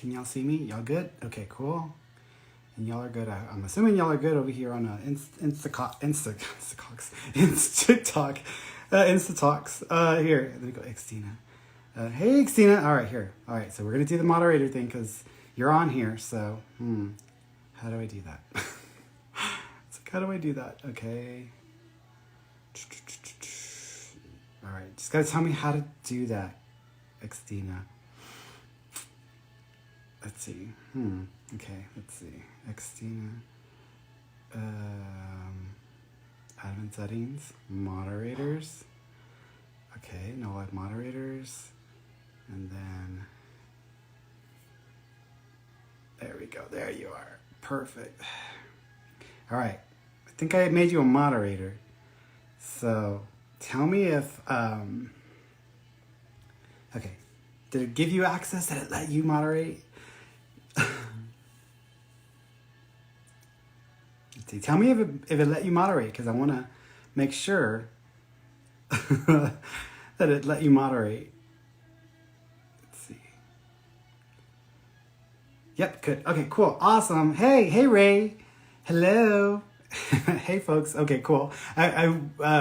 Can y'all see me? Y'all good? Okay, cool. And y'all are good. I'm assuming y'all are good over here on TikTok. Here, let me go, Xtina. Hey, Xtina. All right, here. All right, so we're gonna do the moderator thing because you're on here. So, how do I do that? How do I do that? Okay. All right, just gotta tell me how to do that, Xtina. Let's see. Okay, let's see. Xtina. Admin settings. Moderators. Okay, no live moderators. And then there we go. There you are. Perfect. All right. I think I made you a moderator. So tell me if okay. Did it give you access? Did it let you moderate? Let's see. Tell me if it let you moderate, because I want to make sure that it let you moderate. Let's see. Yep, good. Okay, cool. Awesome. Hey, Ray. Hello. Hey, folks. Okay, cool. I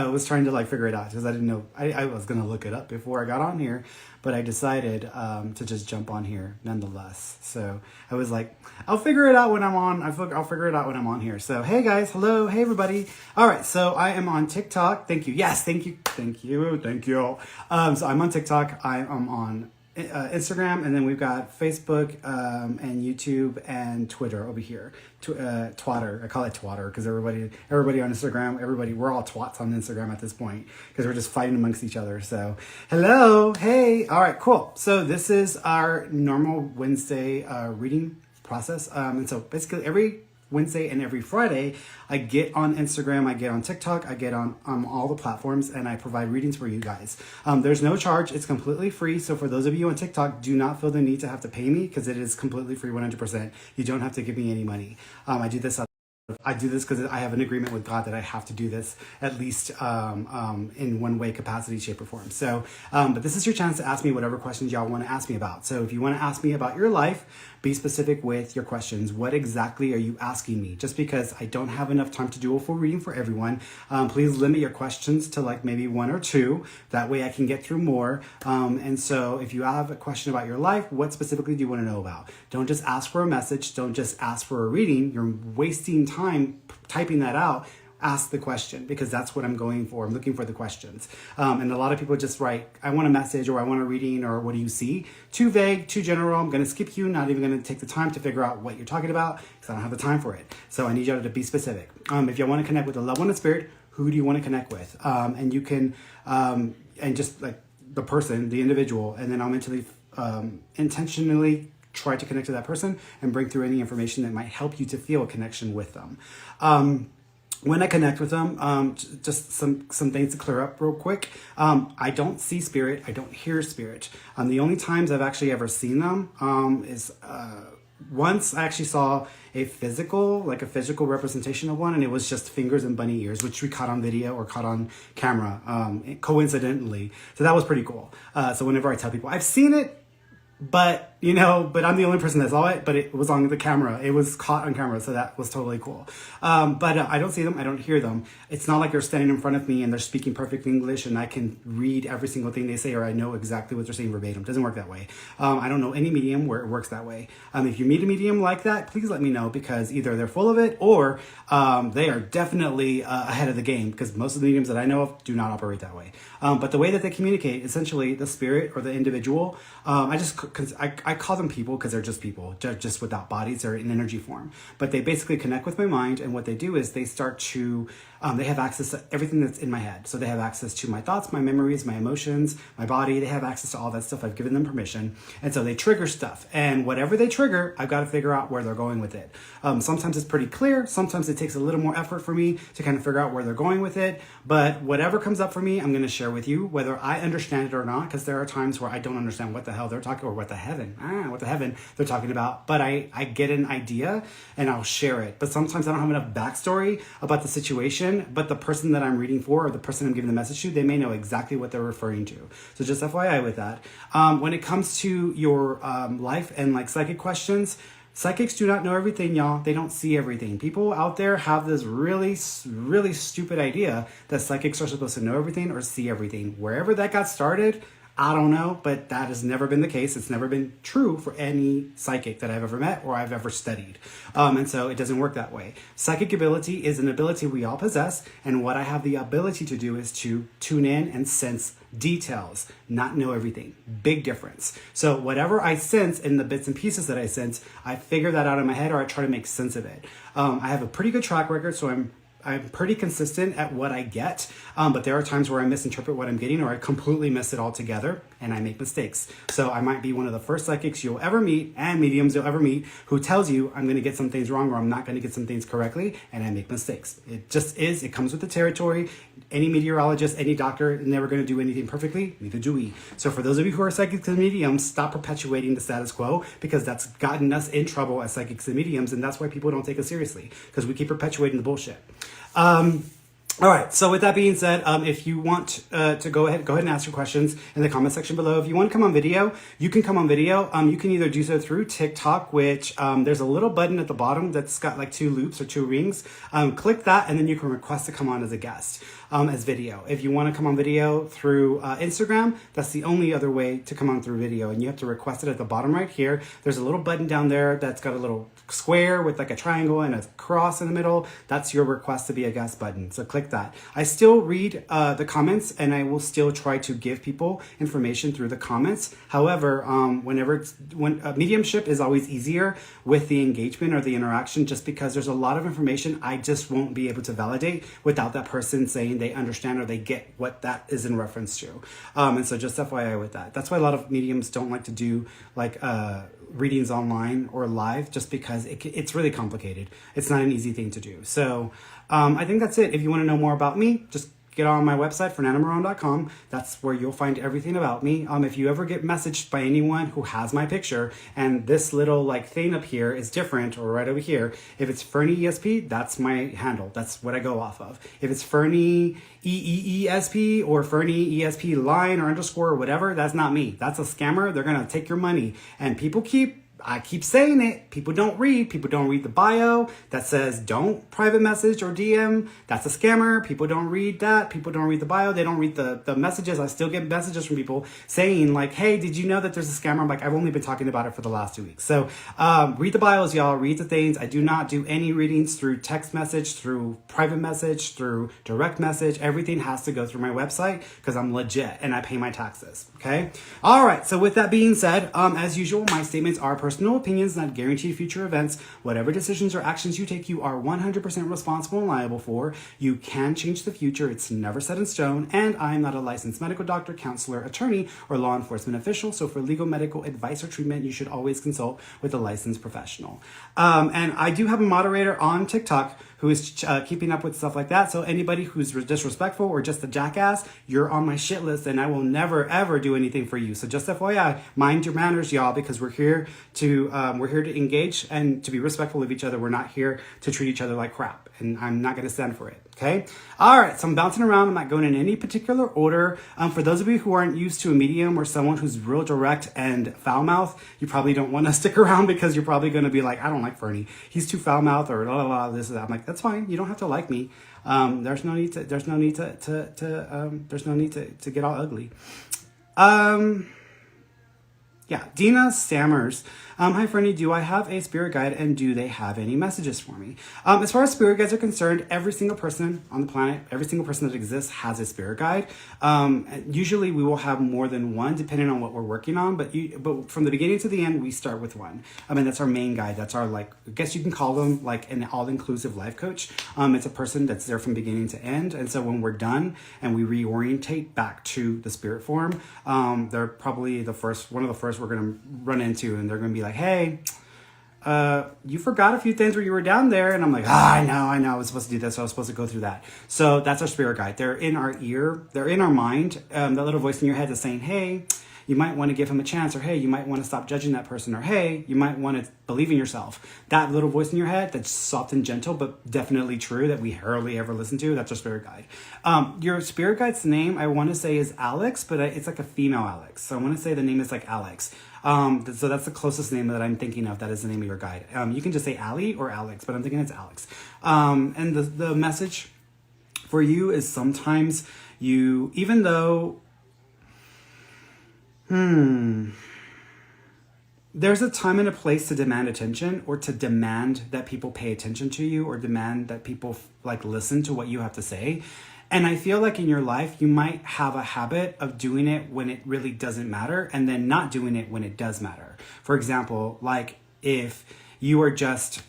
was trying to figure it out because I didn't know. I was going to look it up before I got on here, but I decided to just jump on here nonetheless. So I was like, I'll figure it out when I'm on. I'll figure it out when I'm on here. So, hey, guys. Hello. Hey, everybody. All right. So I am on TikTok. Thank you. Yes. Thank you. Thank you. Thank you. So I'm on TikTok. I am on Instagram, and then we've got Facebook and YouTube and Twitter over here. Twatter. I call it Twatter because everybody on Instagram, we're all twats on Instagram at this point because we're just fighting amongst each other. So hello, hey, all right, cool. So this is our normal Wednesday reading process, and so basically every Wednesday and every Friday, I get on Instagram, I get on TikTok, I get on all the platforms, and I provide readings for you guys. There's no charge. It's completely free. So for those of you on TikTok, do not feel the need to have to pay me because it is completely free 100%. You don't have to give me any money. I do this because I have an agreement with God that I have to do this at least in one way, capacity, shape, or form. So, but this is your chance to ask me whatever questions y'all want to ask me about. So if you want to ask me about your life, be specific with your questions. What exactly are you asking me? Just because I don't have enough time to do a full reading for everyone, please limit your questions to maybe one or two. That way I can get through more. And so if you have a question about your life, what specifically do you want to know about? Don't just ask for a message. Don't just ask for a reading. You're wasting time typing that out. Ask the question, because that's what I'm going for. I'm looking for the questions. And a lot of people just write, I want a message, or I want a reading, or what do you see? Too vague, too general. I'm going to skip you, not even going to take the time to figure out what you're talking about because I don't have the time for it. So I need y'all to be specific. If you want to connect with a loved one in spirit, who do you want to connect with? And you can, and just the person, the individual, and then I'll intentionally try to connect to that person and bring through any information that might help you to feel a connection with them. When I connect with them, just some things to clear up real quick. I don't see spirit. I don't hear spirit. The only times I've actually ever seen them is once I actually saw a physical representation of one, and it was just fingers and bunny ears, which we caught on video or caught on camera coincidentally. So that was pretty cool. So whenever I tell people I've seen it, but I'm the only person that saw it, but it was on the camera. It was caught on camera, so that was totally cool. But I don't see them. I don't hear them. It's not like they're standing in front of me and they're speaking perfect English and I can read every single thing they say, or I know exactly what they're saying verbatim. It doesn't work that way. I don't know any medium where it works that way. If you meet a medium like that, please let me know, because either they're full of it or they are definitely ahead of the game, because most of the mediums that I know of do not operate that way. But the way that they communicate, essentially the spirit or the individual, I call them people because they're just people, just without bodies. They're in energy form. But they basically connect with my mind, and what they do is they start to, they have access to everything that's in my head. So they have access to my thoughts, my memories, my emotions, my body. They have access to all that stuff. I've given them permission. And so they trigger stuff. And whatever they trigger, I've got to figure out where they're going with it. Sometimes it's pretty clear. Sometimes it takes a little more effort for me to kind of figure out where they're going with it. But whatever comes up for me, I'm going to share with you, whether I understand it or not, because there are times where I don't understand what the hell they're talking, or or what the heaven they're talking about. But I get an idea and I'll share it. But sometimes I don't have enough backstory about the situation, but the person that I'm reading for or the person I'm giving the message to, they may know exactly what they're referring to. So just FYI with that. When it comes to your life and like psychic questions, psychics do not know everything, y'all. They don't see everything. People out there have this really, really stupid idea that psychics are supposed to know everything or see everything. Wherever that got started, I don't know, but that has never been the case. It's never been true for any psychic that I've ever met or I've ever studied. And so it doesn't work that way. Psychic ability is an ability we all possess. And what I have the ability to do is to tune in and sense details, not know everything. Big difference. So whatever I sense in the bits and pieces that I sense, I figure that out in my head or I try to make sense of it. I have a pretty good track record, so I'm pretty consistent at what I get, but there are times where I misinterpret what I'm getting or I completely miss it altogether and I make mistakes. So I might be one of the first psychics you'll ever meet and mediums you'll ever meet who tells you I'm going to get some things wrong or I'm not going to get some things correctly, and I make mistakes. It just is. It comes with the territory. Any meteorologist, any doctor is never going to do anything perfectly. Neither do we. So for those of you who are psychics and mediums, stop perpetuating the status quo, because that's gotten us in trouble as psychics and mediums, and that's why people don't take us seriously, because we keep perpetuating the bullshit. All right. So with that being said, if you want to go ahead and ask your questions in the comment section below. If you want to come on video, you can come on video. You can either do so through TikTok, which there's a little button at the bottom that's got like 2 loops or 2 rings. Click that, and then you can request to come on as a guest as video. If you want to come on video through Instagram, that's the only other way to come on through video, and you have to request it at the bottom right here. There's a little button down there that's got a little square with like a triangle and a cross in the middle. That's your request to be a guest button. So click that. I still read the comments, and I will still try to give people information through the comments. However, when mediumship is always easier with the engagement or the interaction, just because there's a lot of information I just won't be able to validate without that person saying they understand or they get what that is in reference to. And so just FYI with that. That's why a lot of mediums don't like to do like readings online or live, just because it's really complicated. It's not an easy thing to do. So I think that's it. If you want to know more about me, just get on my website, fernandomaron.com. That's where you'll find everything about me. If you ever get messaged by anyone who has my picture and this little like thing up here is different, or right over here, if it's Ferny ESP, that's my handle. That's what I go off of. If it's Ferny EEESP or Ferny ESP line or underscore or whatever, that's not me. That's a scammer. They're going to take your money. And I keep saying it. People don't read the bio that says don't private message or DM. That's a scammer. People don't read that. People don't read the bio. They don't read the messages. I still get messages from people saying like, hey, did you know that there's a scammer? I'm like, I've only been talking about it for the last 2 weeks. So read the bios, y'all. Read the things. I do not do any readings through text message, through private message, through direct message. Everything has to go through my website because I'm legit and I pay my taxes. Okay. All right. So with that being said, as usual, my statements are personal opinions, not guaranteed future events. Whatever decisions or actions you take, you are 100% responsible and liable for. You can change the future. It's never set in stone. And I'm not a licensed medical doctor, counselor, attorney, or law enforcement official. So for legal medical advice or treatment, you should always consult with a licensed professional. And I do have a moderator on TikTok who is keeping up with stuff like that. So anybody who's disrespectful or just a jackass, you're on my shit list, and I will never ever do anything for you. So just FYI, mind your manners, y'all, because we're here to engage and to be respectful of each other. We're not here to treat each other like crap, and I'm not going to stand for it. Okay. All right. So I'm bouncing around. I'm not going in any particular order. For those of you who aren't used to a medium or someone who's real direct and foul mouth, you probably don't want to stick around, because you're probably going to be like, I don't like Ferny. He's too foul mouth, or blah, blah, blah, this and that. I'm like, that's fine. You don't have to like me. There's no need to get all ugly. Yeah, Dina stammers. Hi, Ferny, do I have a spirit guide, and do they have any messages for me? As far as spirit guides are concerned, every single person on the planet, every single person that exists has a spirit guide. Usually we will have more than one depending on what we're working on, but from the beginning to the end, we start with one. I mean, that's our main guide. That's our, like, I guess you can call them like an all-inclusive life coach. It's a person that's there from beginning to end. And so when we're done and we reorientate back to the spirit form, they're probably one of the first we're going to run into, and they're going to be like, hey, you forgot a few things where you were down there. And I'm like, I know, I was supposed to do this. I was supposed to go through that. So that's our spirit guide. They're in our ear. They're in our mind. That little voice in your head is saying, hey, you might want to give him a chance, or hey, you might want to stop judging that person, or hey, you might want to believe in yourself. That little voice in your head that's soft and gentle, but definitely true, that we rarely ever listen to, that's our spirit guide. Your spirit guide's name, I want to say, is Alex, but it's like a female Alex. So I want to say the name is like Alex. So that's the closest name that I'm thinking of that is the name of your guide. You can just say Allie or Alex, but I'm thinking it's Alex. And the message for you is sometimes you, even though, there's a time and a place to demand attention, or to demand that people pay attention to you, or demand that people like listen to what you have to say. And I feel like in your life, you might have a habit of doing it when it really doesn't matter, and then not doing it when it does matter. For example, like if you are just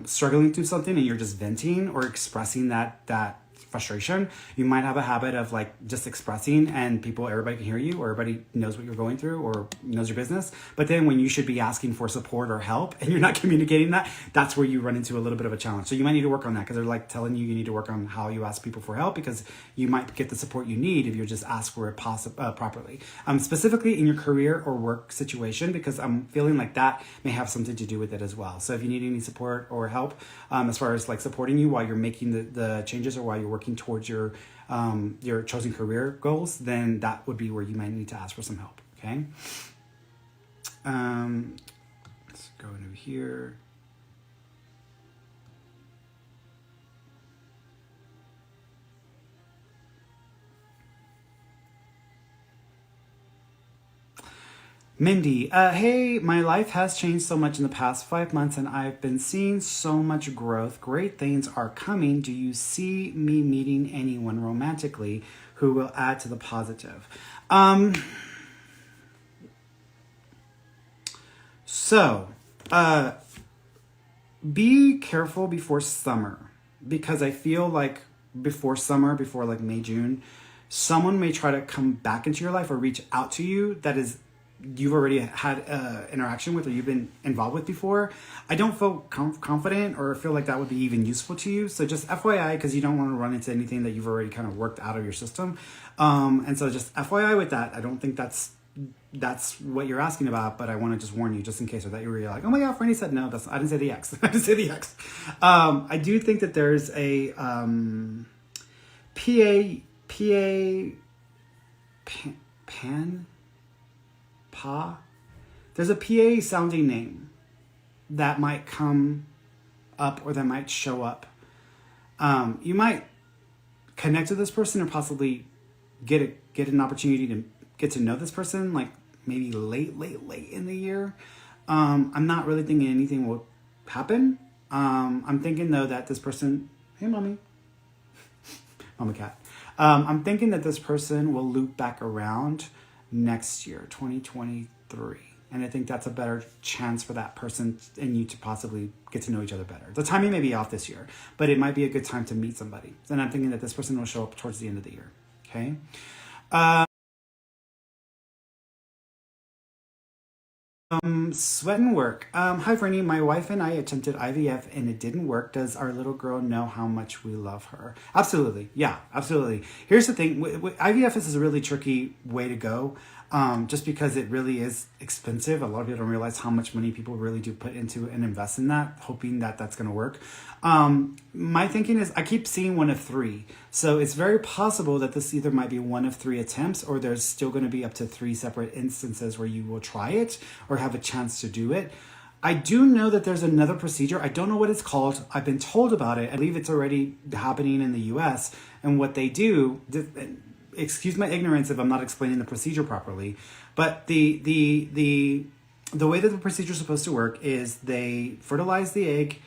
struggling through something and you're just venting or expressing that frustration, you might have a habit of like just expressing, and everybody can hear you, or everybody knows what you're going through, or knows your business. But then when you should be asking for support or help and you're not communicating that, that's where you run into a little bit of a challenge. So you might need to work on that, because they're like telling you need to work on how you ask people for help, because you might get the support you need if you just ask for it properly. Specifically in your career or work situation, because I'm feeling like that may have something to do with it as well. So if you need any support or help, as far as like supporting you while you're making the changes, or while you're working towards your chosen career goals, then that would be where you might need to ask for some help. Okay. Let's go into here. Mindy, hey, my life has changed so much in the past 5 months, and I've been seeing so much growth. Great things are coming. Do you see me meeting anyone romantically who will add to the positive? Be careful before summer, because I feel like before summer, before like May, June, someone may try to come back into your life or reach out to you that is you've already had interaction with, or you've been involved with before. I don't feel confident or feel like that would be even useful to you. So just FYI, because you don't want to run into anything that you've already kind of worked out of your system. And so just FYI with that, I don't think that's what you're asking about, but I want to just warn you just in case, or that you're like, oh my God, Ferny said no, I didn't say the X. I didn't say the X. I do think that there's a there's a PA sounding name that might come up, or that might show up. You might connect to this person, or possibly get an opportunity to get to know this person, like maybe late in the year. I'm not really thinking anything will happen. I'm thinking though that this person, hey mommy, mama cat. I'm thinking that this person will loop back around next year, 2023. And I think that's a better chance for that person and you to possibly get to know each other better. The timing may be off this year, but it might be a good time to meet somebody. And I'm thinking that this person will show up towards the end of the year. Okay. Sweat and work. Hi, Ferny. My wife and I attempted IVF and it didn't work. Does our little girl know how much we love her? Absolutely. Yeah, absolutely. Here's the thing. IVF is a really tricky way to go. Just because it really is expensive. A lot of people don't realize how much money people really do put into and invest in that, hoping that that's going to work. My thinking is I keep seeing 1 of 3. So it's very possible that this either might be 1 of 3 attempts, or there's still going to be up to 3 separate instances where you will try it or have a chance to do it. I do know that there's another procedure. I don't know what it's called. I've been told about it. I believe it's already happening in the US. And what they do, excuse my ignorance if I'm not explaining the procedure properly, but the way that the procedure is supposed to work is they fertilize the egg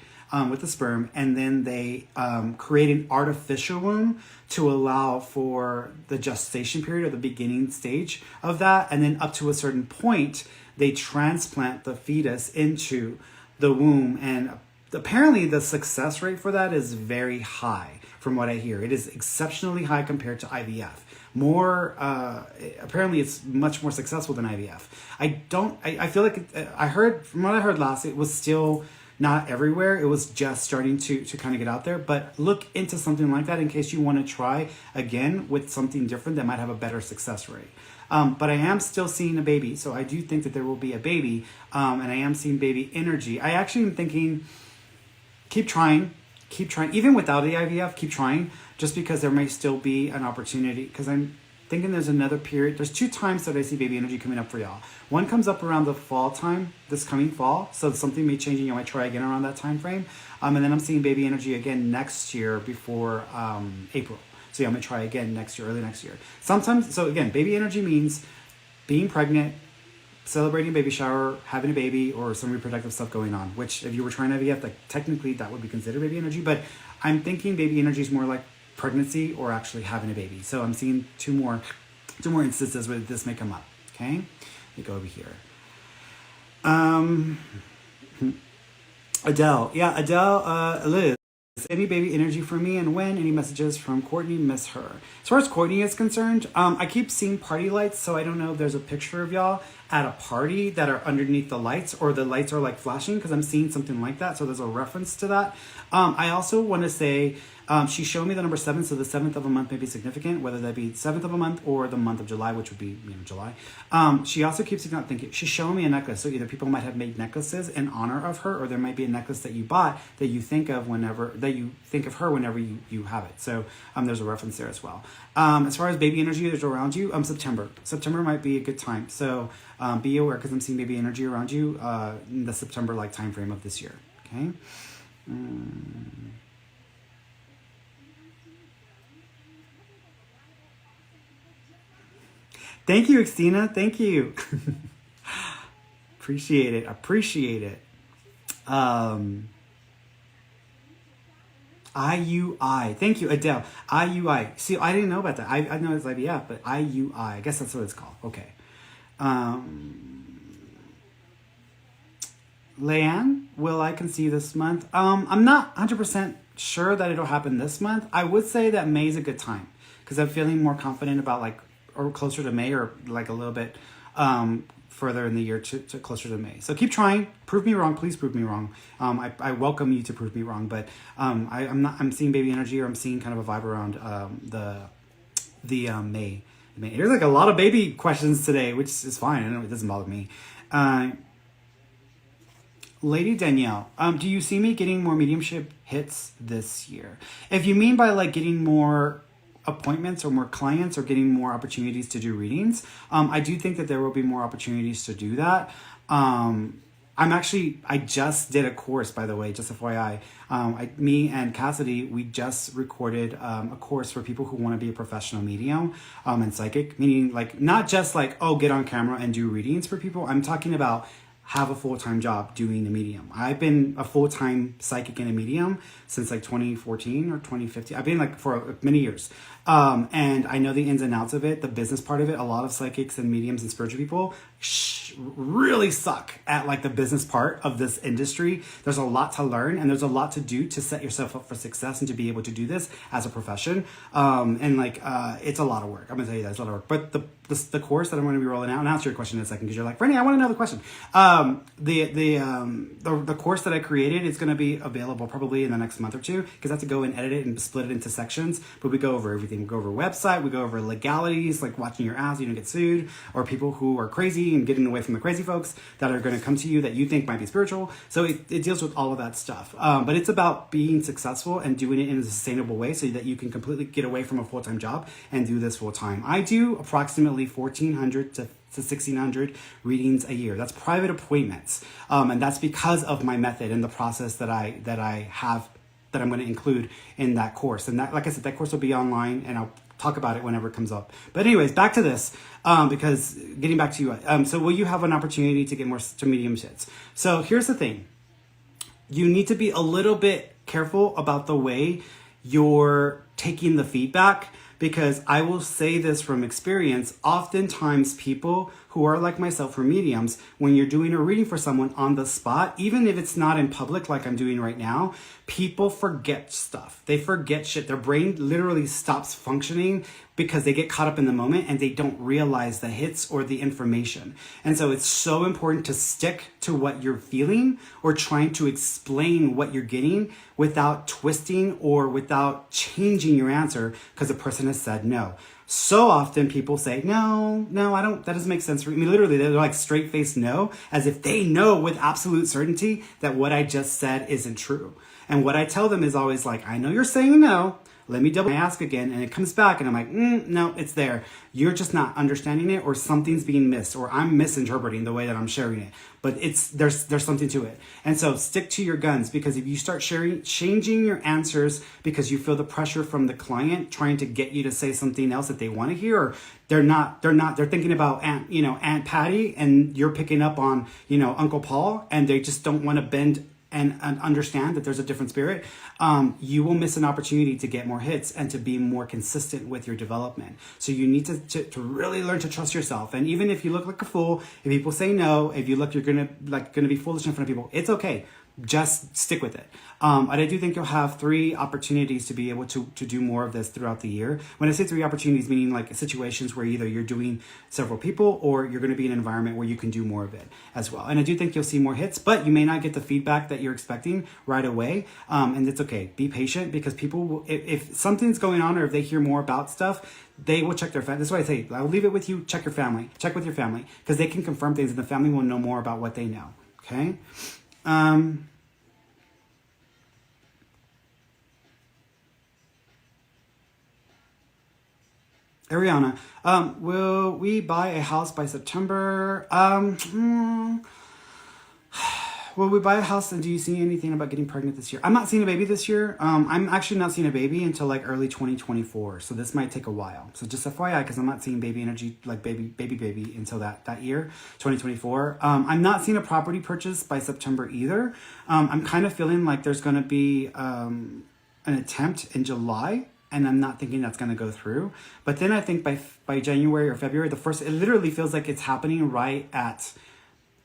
with the sperm, and then they create an artificial womb to allow for the gestation period or the beginning stage of that, and then up to a certain point they transplant the fetus into the womb, and apparently the success rate for that is very high. From what I hear, it is exceptionally high compared to IVF. Apparently it's much more successful than IVF. I feel like from what I heard last, it was still not everywhere. It was just starting to kind of get out there, but look into something like that in case you want to try again with something different that might have a better success rate. But I am still seeing a baby. So I do think that there will be a baby. And I am seeing baby energy. I actually am thinking, keep trying. Even without the IVF, keep trying, just because there may still be an opportunity. Because I'm thinking there's another period. There's 2 times that I see baby energy coming up for y'all. One comes up around the fall time, this coming fall. So something may change and you might try again around that time frame. And then I'm seeing baby energy again next year before April. So yeah, I'm gonna try again next year, early next year. Sometimes, so again, baby energy means being pregnant, celebrating a baby shower, having a baby, or some reproductive stuff going on, which if you were trying IVF, like technically that would be considered baby energy, but I'm thinking baby energy is more like pregnancy or actually having a baby. So I'm seeing two more instances where this may come up. Okay, let me go over here. Adele, Liz. Any baby energy for me and when? Any messages from Courtney? Miss her. As far as Courtney is concerned, I keep seeing party lights, so I don't know if there's a picture of y'all at a party that are underneath the lights or the lights are like flashing, because I'm seeing something like that, so there's a reference to that. I also want to say she showed me the number 7, so the 7th of a month may be significant, whether that be 7th of a month or the month of July, which would be July. She also keeps not thinking. She's showing me a necklace, so either people might have made necklaces in honor of her, or there might be a necklace that you bought that you think of her whenever you have it. So there's a reference there as well. As far as baby energy that's around you, September might be a good time. So be aware, because I'm seeing baby energy around you in the September like time frame of this year. Okay. Thank you, Xtina. Thank you. Appreciate it. IUI. Thank you, Adele. IUI. See, I didn't know about that. I know it's IVF, but IUI. I guess that's what it's called. Okay. Leanne, will I conceive this month? I'm not 100% sure that it'll happen this month. I would say that May is a good time, because I'm feeling more confident about or closer to May, or like a little bit further in the year to closer to May. So keep trying. Prove me wrong. Please prove me wrong. I welcome you to prove me wrong, but I'm seeing baby energy, or I'm seeing kind of a vibe around the May. There's like a lot of baby questions today, which is fine. I know it doesn't bother me. Lady Danielle, do you see me getting more mediumship hits this year? If you mean by like getting more appointments or more clients or getting more opportunities to do readings, I do think that there will be more opportunities to do that. I just did a course, by the way, just FYI. Me and Cassidy, we just recorded a course for people who want to be a professional medium and psychic, meaning like not just like, oh, get on camera and do readings for people. I'm talking about have a full-time job doing a medium. I've been a full-time psychic and a medium since like 2014 or 2015. I've been like for many years. And I know the ins and outs of it, the business part of it. A lot of psychics and mediums and spiritual people really suck at like the business part of this industry. There's a lot to learn, and there's a lot to do to set yourself up for success and to be able to do this as a profession. It's a lot of work. I'm gonna tell you that it's a lot of work. But the course that I'm going to be rolling out, and I'll answer your question in a second, because you're like, Ferny, I want to know the question. The course that I created is going to be available probably in the next month or two, because I have to go and edit it and split it into sections. But we go over everything. We go over website. We go over legalities, like watching your ass, you don't get sued, or people who are crazy and getting away from the crazy folks that are going to come to you that you think might be spiritual. So it deals with all of that stuff. But it's about being successful and doing it in a sustainable way so that you can completely get away from a full-time job and do this full-time. I do approximately 1,400 to 1,600 readings a year. That's private appointments. And that's because of my method and the process that I have, that I'm going to include in that course. And that, like I said, that course will be online, and I'll talk about it whenever it comes up. But anyways, back to this, because getting back to you. So will you have an opportunity to get more to medium hits? So here's the thing. You need to be a little bit careful about the way you're taking the feedback, because I will say this from experience. Oftentimes people who are like myself, or mediums, when you're doing a reading for someone on the spot, even if it's not in public like I'm doing right now, people forget stuff. They forget shit. Their brain literally stops functioning because they get caught up in the moment and they don't realize the hits or the information. And so it's so important to stick to what you're feeling or trying to explain what you're getting without twisting or without changing your answer because the person has said no. So often people say, no, I don't, that doesn't make sense for me. I mean, literally, they're like straight faced no, as if they know with absolute certainty that what I just said isn't true. And what I tell them is always like, I know you're saying no. Let me double ask again. And it comes back and I'm like, no, it's there. You're just not understanding it, or something's being missed, or I'm misinterpreting the way that I'm sharing it. But there's something to it. And so stick to your guns, because if you start changing your answers because you feel the pressure from the client trying to get you to say something else that they want to hear, or they're thinking about Aunt Patty, and you're picking up on, Uncle Paul, and they just don't want to bend and understand that there's a different spirit, you will miss an opportunity to get more hits and to be more consistent with your development. So you need to really learn to trust yourself. And even if you look like a fool, if people say no, if you look, you're gonna be foolish in front of people, it's okay. Just stick with it. And I do think you'll have 3 opportunities to be able to do more of this throughout the year. When I say 3 opportunities, meaning like situations where either you're doing several people, or you're going to be in an environment where you can do more of it as well. And I do think you'll see more hits, but you may not get the feedback that you're expecting right away. And it's okay. Be patient, because people will, if something's going on, or if they hear more about stuff, they will check their family. That's why I say, I'll leave it with you. Check your family. Check with your family, because they can confirm things, and the family will know more about what they know. Okay. Ariana, will we buy a house by September? Will we buy a house, and do you see anything about getting pregnant this year? I'm not seeing a baby this year. I'm actually not seeing a baby until like early 2024. So this might take a while. So just FYI, because I'm not seeing baby energy, like baby until that year, 2024. I'm not seeing a property purchase by September either. I'm kind of feeling like there's going to be an attempt in July, and I'm not thinking that's going to go through. But then I think by January or February, it literally feels like it's happening right at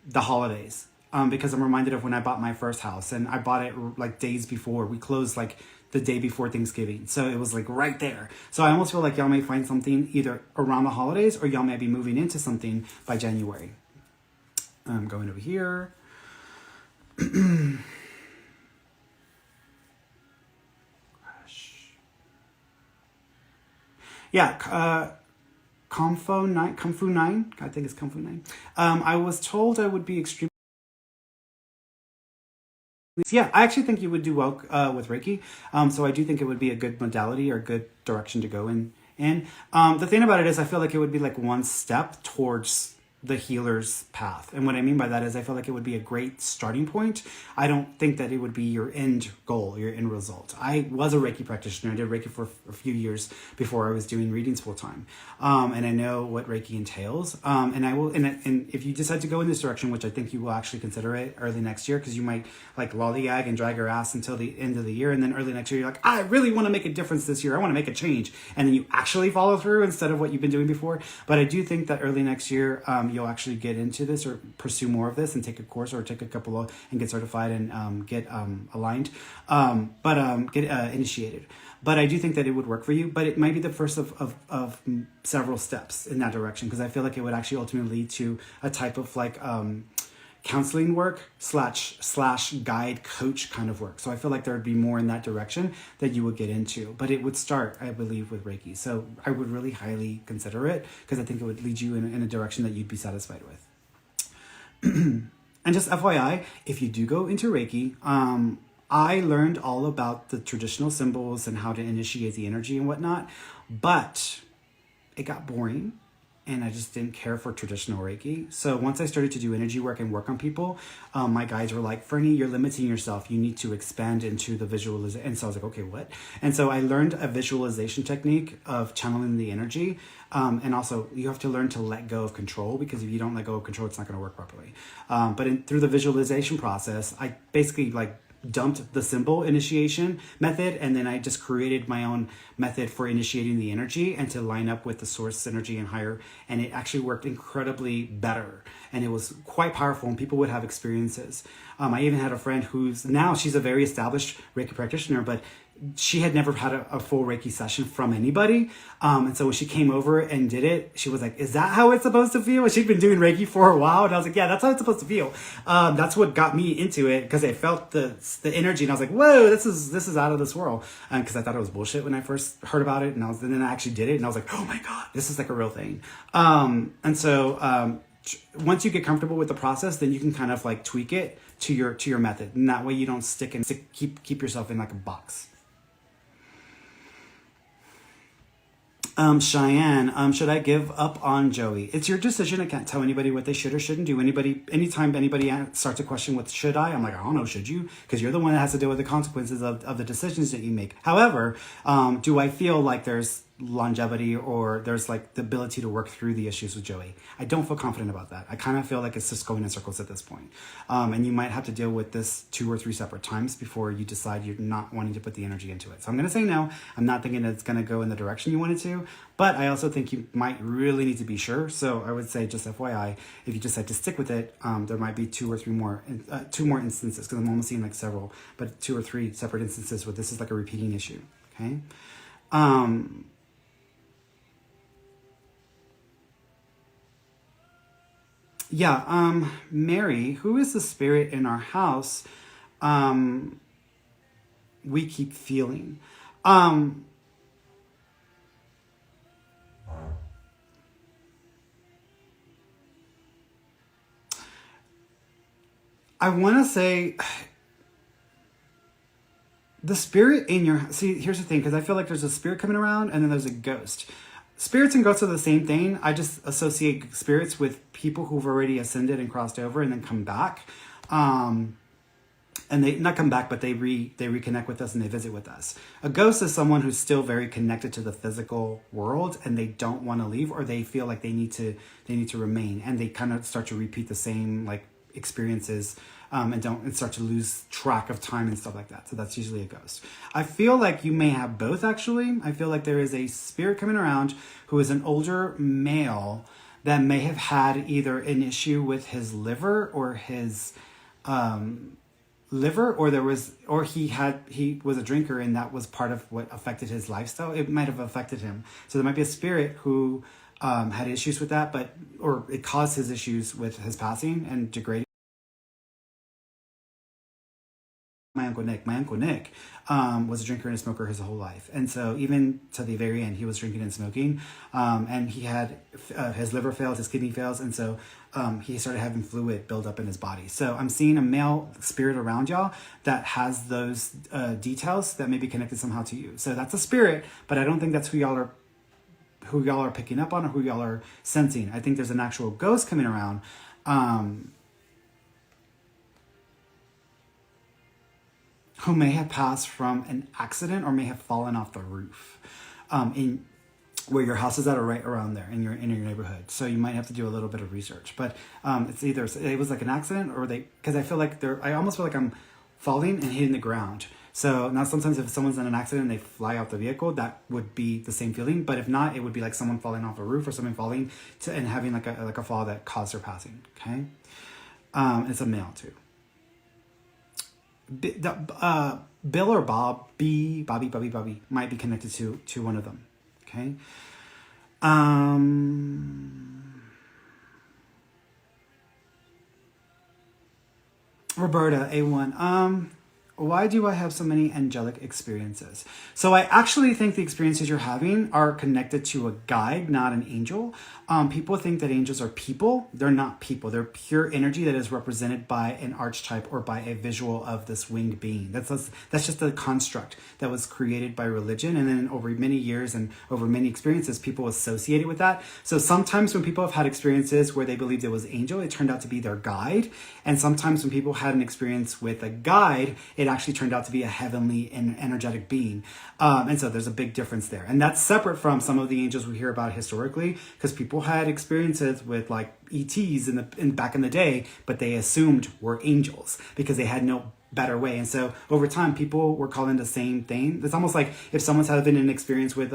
the holidays. Because I'm reminded of when I bought my first house, and I bought it like days before. We closed like the day before Thanksgiving. So it was like right there. So I almost feel like y'all may find something either around the holidays, or y'all may be moving into something by January. I'm going over here. Yeah, Kung Fu 9, I think it's Kung Fu 9. I was told I would be extremely... Yeah, I actually think you would do well with Reiki. So I do think it would be a good modality, or a good direction to go in. The thing about it is, I feel like it would be like one step towards the healer's path. And what I mean by that is, I feel like it would be a great starting point. I don't think that it would be your end goal, your end result. I was a Reiki practitioner. I did Reiki for a few years before I was doing readings full time. And I know what Reiki entails. And I will, and if you decide to go in this direction, which I think you will actually consider it early next year, because you might like lollygag and drag your ass until the end of the year. And then early next year, you're like, I really want to make a difference this year. I want to make a change. And then you actually follow through instead of what you've been doing before. But I do think that early next year, you'll actually get into this, or pursue more of this, and take a course, or take a couple of, and get certified, and get aligned, get initiated. But I do think that it would work for you, but it might be the first of several steps in that direction, because I feel like it would actually ultimately lead to a type of like counseling work slash guide coach kind of work. So I feel like there would be more in that direction that you would get into, but it would start, I believe, with Reiki. So I would really highly consider it, because I think it would lead you in a direction that you'd be satisfied with. And just FYI, if you do go into Reiki, I learned all about the traditional symbols and how to initiate the energy and whatnot, but it got boring. And I just didn't care for traditional Reiki. So once I started to do energy work and work on people, my guides were like, Ferny, you're limiting yourself. You need to expand into the visualization. And so I was like, okay, what? And so I learned a visualization technique of channeling the energy. And also you have to learn to let go of control, because if you don't let go of control, it's not going to work properly. But through the visualization process, I basically dumped the symbol initiation method, and then I just created my own method for initiating the energy and to line up with the source energy and higher, and it actually worked incredibly better, and it was quite powerful, and people would have experiences. I even had a friend she's a very established Reiki practitioner, but she had never had a full Reiki session from anybody. And so when she came over and did it, she was like, is that how it's supposed to feel? And she'd been doing Reiki for a while. And I was like, yeah, that's how it's supposed to feel. That's what got me into it, because I felt the energy, and I was like, whoa, this is out of this world. Because I thought it was bullshit when I first heard about it. And then I actually did it, and I was like, oh my God, this is like a real thing. And so once you get comfortable with the process, then you can kind of like tweak it to your method. And that way you don't keep yourself in like a box. Cheyenne, should I give up on Joey? It's your decision. I can't tell anybody what they should or shouldn't do. Anytime anybody starts to question what should I, I'm like, I don't know, should you? Because you're the one that has to deal with the consequences of the decisions that you make. However, do I feel like there's longevity or there's like the ability to work through the issues with Joey? I don't feel confident about that. I kind of feel like it's just going in circles at this point. And you might have to deal with this 2 or 3 separate times before you decide you're not wanting to put the energy into it. So I'm going to say no. I'm not thinking it's going to go in the direction you want it to, but I also think you might really need to be sure. So I would say, just FYI, if you decide to stick with it, there might be 2 or 3 more, 2 more instances, because I'm almost seeing like several, but 2 or 3 separate instances where this is like a repeating issue. Okay. Yeah, Mary, who is the spirit in our house we keep feeling? I want to say the spirit in your... See, here's the thing, because I feel like there's a spirit coming around and then there's a ghost. Spirits and ghosts are the same thing. I just associate spirits with people who've already ascended and crossed over and then come back. And they not come back, but they reconnect with us and they visit with us. A ghost is someone who's still very connected to the physical world and they don't want to leave, or they feel like they need to remain, and they kind of start to repeat the same like experiences and start to lose track of time and stuff like that. So that's usually a ghost. I feel like you may have both, actually. I feel like there is a spirit coming around who is an older male that may have had either an issue with his liver or his or he was a drinker, and that was part of what affected his lifestyle. It might have affected him. So there might be a spirit who had issues with that, or it caused his issues with his passing and degrading. My Uncle Nick was a drinker and a smoker his whole life. And so even to the very end, he was drinking and smoking. And he had his liver failed, his kidney fails. And so he started having fluid build up in his body. So I'm seeing a male spirit around y'all that has those details that may be connected somehow to you. So that's a spirit, but I don't think that's who y'all are picking up on or who y'all are sensing. I think there's an actual ghost coming around. Who may have passed from an accident or may have fallen off the roof in where your house is at, or right around there in your neighborhood. So you might have to do a little bit of research. But it's either it was like an accident, or because I feel like I almost feel like I'm falling and hitting the ground. So now sometimes if someone's in an accident and they fly off the vehicle, that would be the same feeling. But if not, it would be like someone falling off a roof or someone falling and having like a fall that caused their passing. Okay, it's a male too. Bill or Bobby might be connected to one of them. Okay. Roberta, A1. Why do I have so many angelic experiences? So I actually think the experiences you're having are connected to a guide, not an angel. People think that angels are people. They're not people. They're pure energy that is represented by an archetype or by a visual of this winged being. That's just a construct that was created by religion. And then over many years and over many experiences, people associate it with that. So sometimes when people have had experiences where they believed it was angel, it turned out to be their guide. And sometimes when people had an experience with a guide, it actually turned out to be a heavenly and energetic being. And so there's a big difference there. And that's separate from some of the angels we hear about historically, because people had experiences with like ETs back in the day, but they assumed were angels because they had no better way. And so over time, people were calling the same thing. It's almost like if someone's having an experience with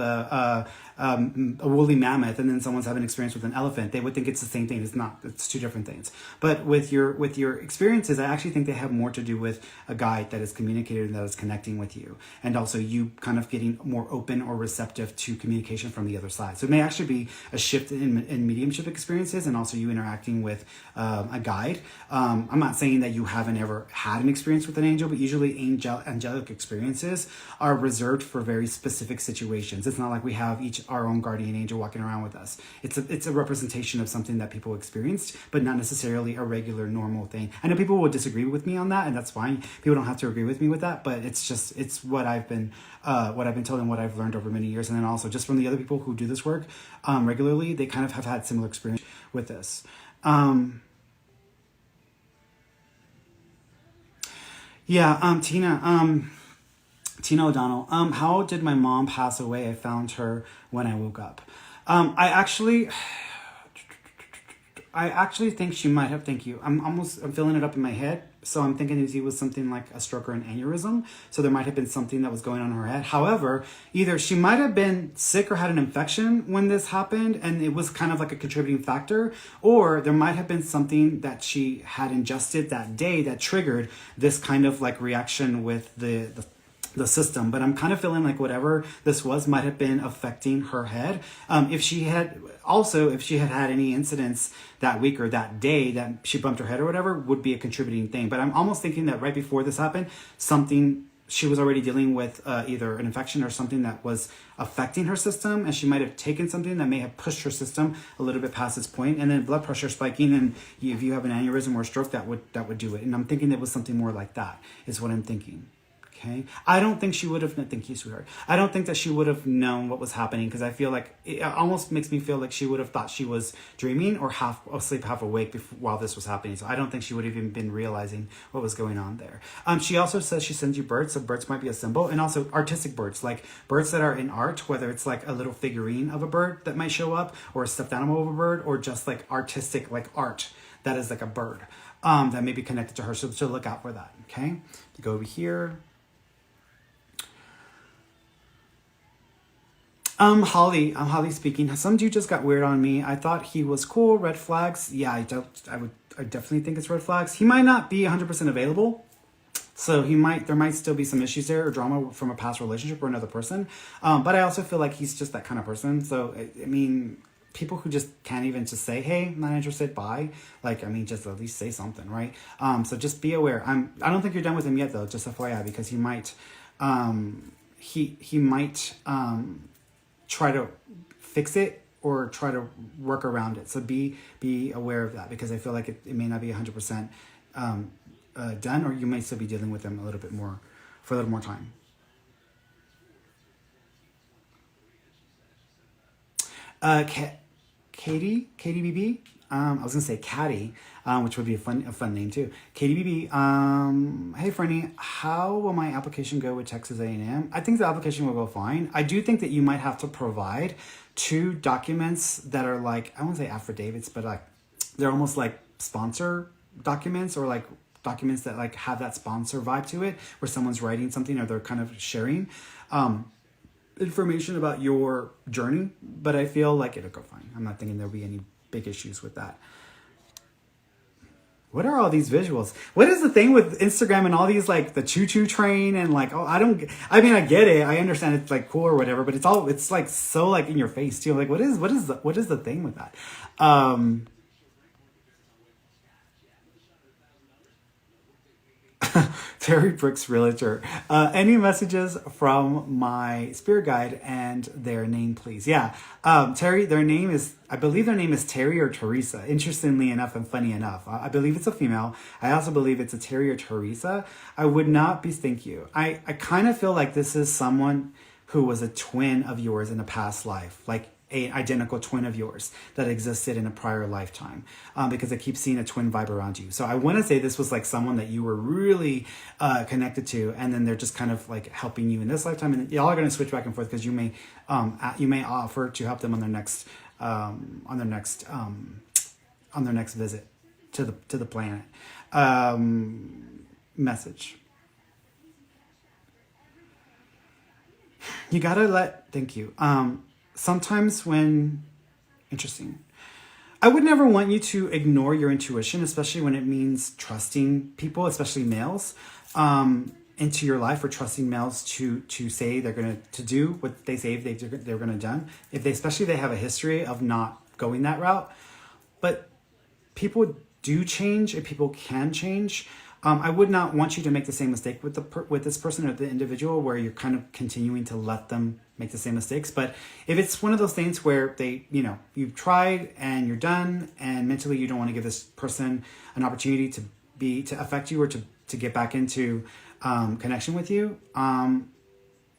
a woolly mammoth and then someone's having an experience with an elephant, they would think it's the same thing. It's not. It's two different things. But with your experiences, I actually think they have more to do with a guide that is communicating and that is connecting with you, and also you kind of getting more open or receptive to communication from the other side. So it may actually be a shift in mediumship experiences, and also you interacting with a guide. I'm not saying that you haven't ever had an experience with an angel, but usually angelic experiences are reserved for very specific situations. It's not like we have each our own guardian angel walking around with us. It's a representation of something that people experienced, but not necessarily a regular normal thing. I know people will disagree with me on that, and that's fine. People don't have to agree with me with that, but it's what I've been told and what I've learned over many years. And then also just from the other people who do this work regularly, they kind of have had similar experience with this. Tina O'Donnell. How did my mom pass away? I found her when I woke up. I actually think she might have. Thank you. I'm filling it up in my head. So I'm thinking it was something like a stroke or an aneurysm. So there might have been something that was going on in her head. However, either she might have been sick or had an infection when this happened, and it was kind of like a contributing factor, or there might have been something that she had ingested that day that triggered this kind of like reaction with the system. But I'm kind of feeling like whatever this was might have been affecting her head. If she had had any incidents that week or that day that she bumped her head or whatever, would be a contributing thing. But I'm almost thinking that right before this happened, she was already dealing with either an infection or something that was affecting her system, and she might have taken something that may have pushed her system a little bit past its point, and then blood pressure spiking, and if you have an aneurysm or a stroke, that would do it. And I'm thinking it was something more like that is what I'm thinking. Okay. I don't think she would have. Thank you, sweetheart. I don't think that she would have known what was happening, because I feel like it almost makes me feel like she would have thought she was dreaming or half asleep, half awake while this was happening. So I don't think she would have even been realizing what was going on there. She also says she sends you birds, so birds might be a symbol, and also artistic birds, like birds that are in art, whether it's like a little figurine of a bird that might show up, or a stuffed animal of a bird, or just like artistic, like art that is like a bird that may be connected to her. So look out for that. Okay. Go over here. Holly speaking. Some dude just got weird on me. I thought he was cool. Red flags. Yeah, I definitely think it's red flags. He might not be 100% available. So there might still be some issues there or drama from a past relationship or another person. But I also feel like he's just that kind of person. So, I mean, people who just can't even just say, hey, not interested, bye. Like, I mean, just at least say something, right? So just be aware. I don't think you're done with him yet, though, just FYI, because he might, he might, try to fix it or try to work around it. So be aware of that, because I feel like it may not be 100% done, or you might still be dealing with them a little bit more for a little more time. Katie BB. I was gonna say Caddy, which would be a fun name too. Katie BB. Hey Ferny, how will my application go with Texas A&M? I think the application will go fine. I do think that you might have to provide 2 documents that are like, I won't say affidavits, but like they're almost like sponsor documents, or like documents that like have that sponsor vibe to it, where someone's writing something or they're kind of sharing information about your journey. But I feel like it'll go fine. I'm not thinking there'll be any big issues with that. What are all these visuals? What is the thing with Instagram and all these, like the choo-choo train and like, I get it. I understand it's like cool or whatever, but it's like so like in your face too. Like what is the thing with that? Terry Brooks, realtor. Any messages from my spirit guide and their name, please? Yeah. Terry, I believe their name is Terry or Teresa. Interestingly enough and funny enough, I believe it's a female. I also believe it's a Terry or Teresa. I would not be, thank you. I kind of feel like this is someone who was a twin of yours in a past life. Like an identical twin of yours that existed in a prior lifetime, because I keep seeing a twin vibe around you. So I want to say this was like someone that you were really connected to, and then they're just kind of like helping you in this lifetime, and y'all are going to switch back and forth, because you may offer to help them on their next visit to the planet. Message. You gotta thank you. sometimes when, interesting. I would never want you to ignore your intuition, especially when it means trusting people, especially males, into your life, or trusting males to say they're gonna to do what they say they're gonna done. If they, especially, they have a history of not going that route. But people do change, and people can change. I would not want you to make the same mistake with with this person or the individual, where you're kind of continuing to let them make the same mistakes. But if it's one of those things where they, you've tried and you're done, and mentally you don't want to give this person an opportunity to affect you, or to get back into connection with you,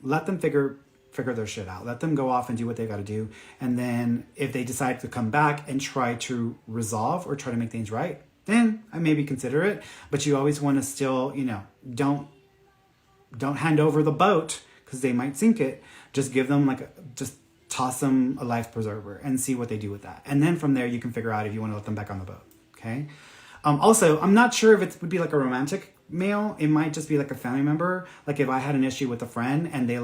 let them figure their shit out. Let them go off and do what they got to do. And then if they decide to come back and try to resolve or try to make things right, then I maybe consider it. But you always want to still, don't hand over the boat, because they might sink it. Just give them just toss them a life preserver and see what they do with that. And then from there, you can figure out if you want to let them back on the boat. Okay. Also, I'm not sure if it would be like a romantic male. It might just be like a family member. Like if I had an issue with a friend and they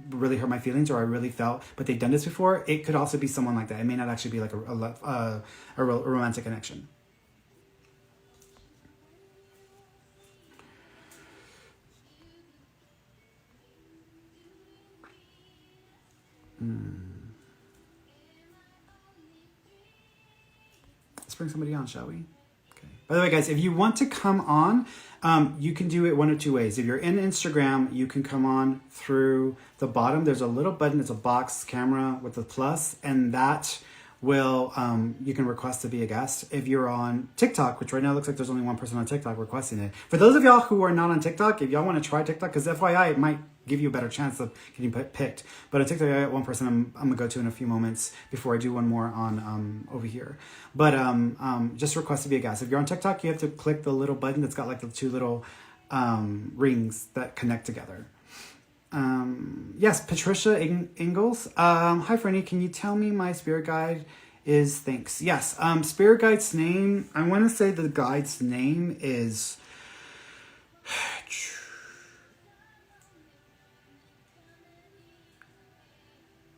really hurt my feelings, or I really felt, but they've done this before, it could also be someone like that. It may not actually be like a romantic connection. Let's bring somebody on, shall we? Okay. By the way, guys, if you want to come on, you can do it one of two ways. If you're in Instagram, you can come on through the bottom. There's a little button. It's a box camera with a plus, and that will, you can request to be a guest. If you're on TikTok, which right now looks like there's only one person on TikTok requesting it. For those of y'all who are not on TikTok, if y'all want to try TikTok, because FYI, it might give you a better chance of getting picked. But on TikTok, I got one person I'm gonna go to in a few moments before I do one more on over here. But just request to be a guest. If you're on TikTok, you have to click the little button that's got like the two little rings that connect together. Yes, Patricia Ingalls. Hi, Ferny. Can you tell me my spirit guide is? Thanks. Yes. Spirit guide's name. I want to say the guide's name is.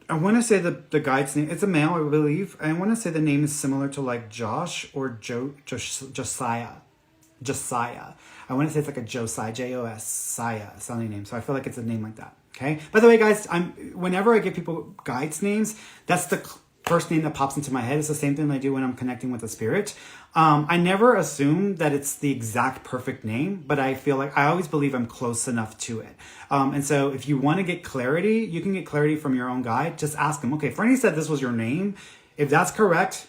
I want to say the guide's name. It's a male, I believe. I want to say the name is similar to like Josh or Josiah. Josiah. I want to say it's like a Josiah, Josiah sounding name. So I feel like it's a name like that. Okay. By the way, guys, whenever I give people guides names, that's the first name that pops into my head. It's the same thing I do when I'm connecting with a spirit. I never assume that it's the exact perfect name, but I feel like I always believe I'm close enough to it. And so if you want to get clarity, you can get clarity from your own guide. Just ask them, okay, Fernie said this was your name. If that's correct,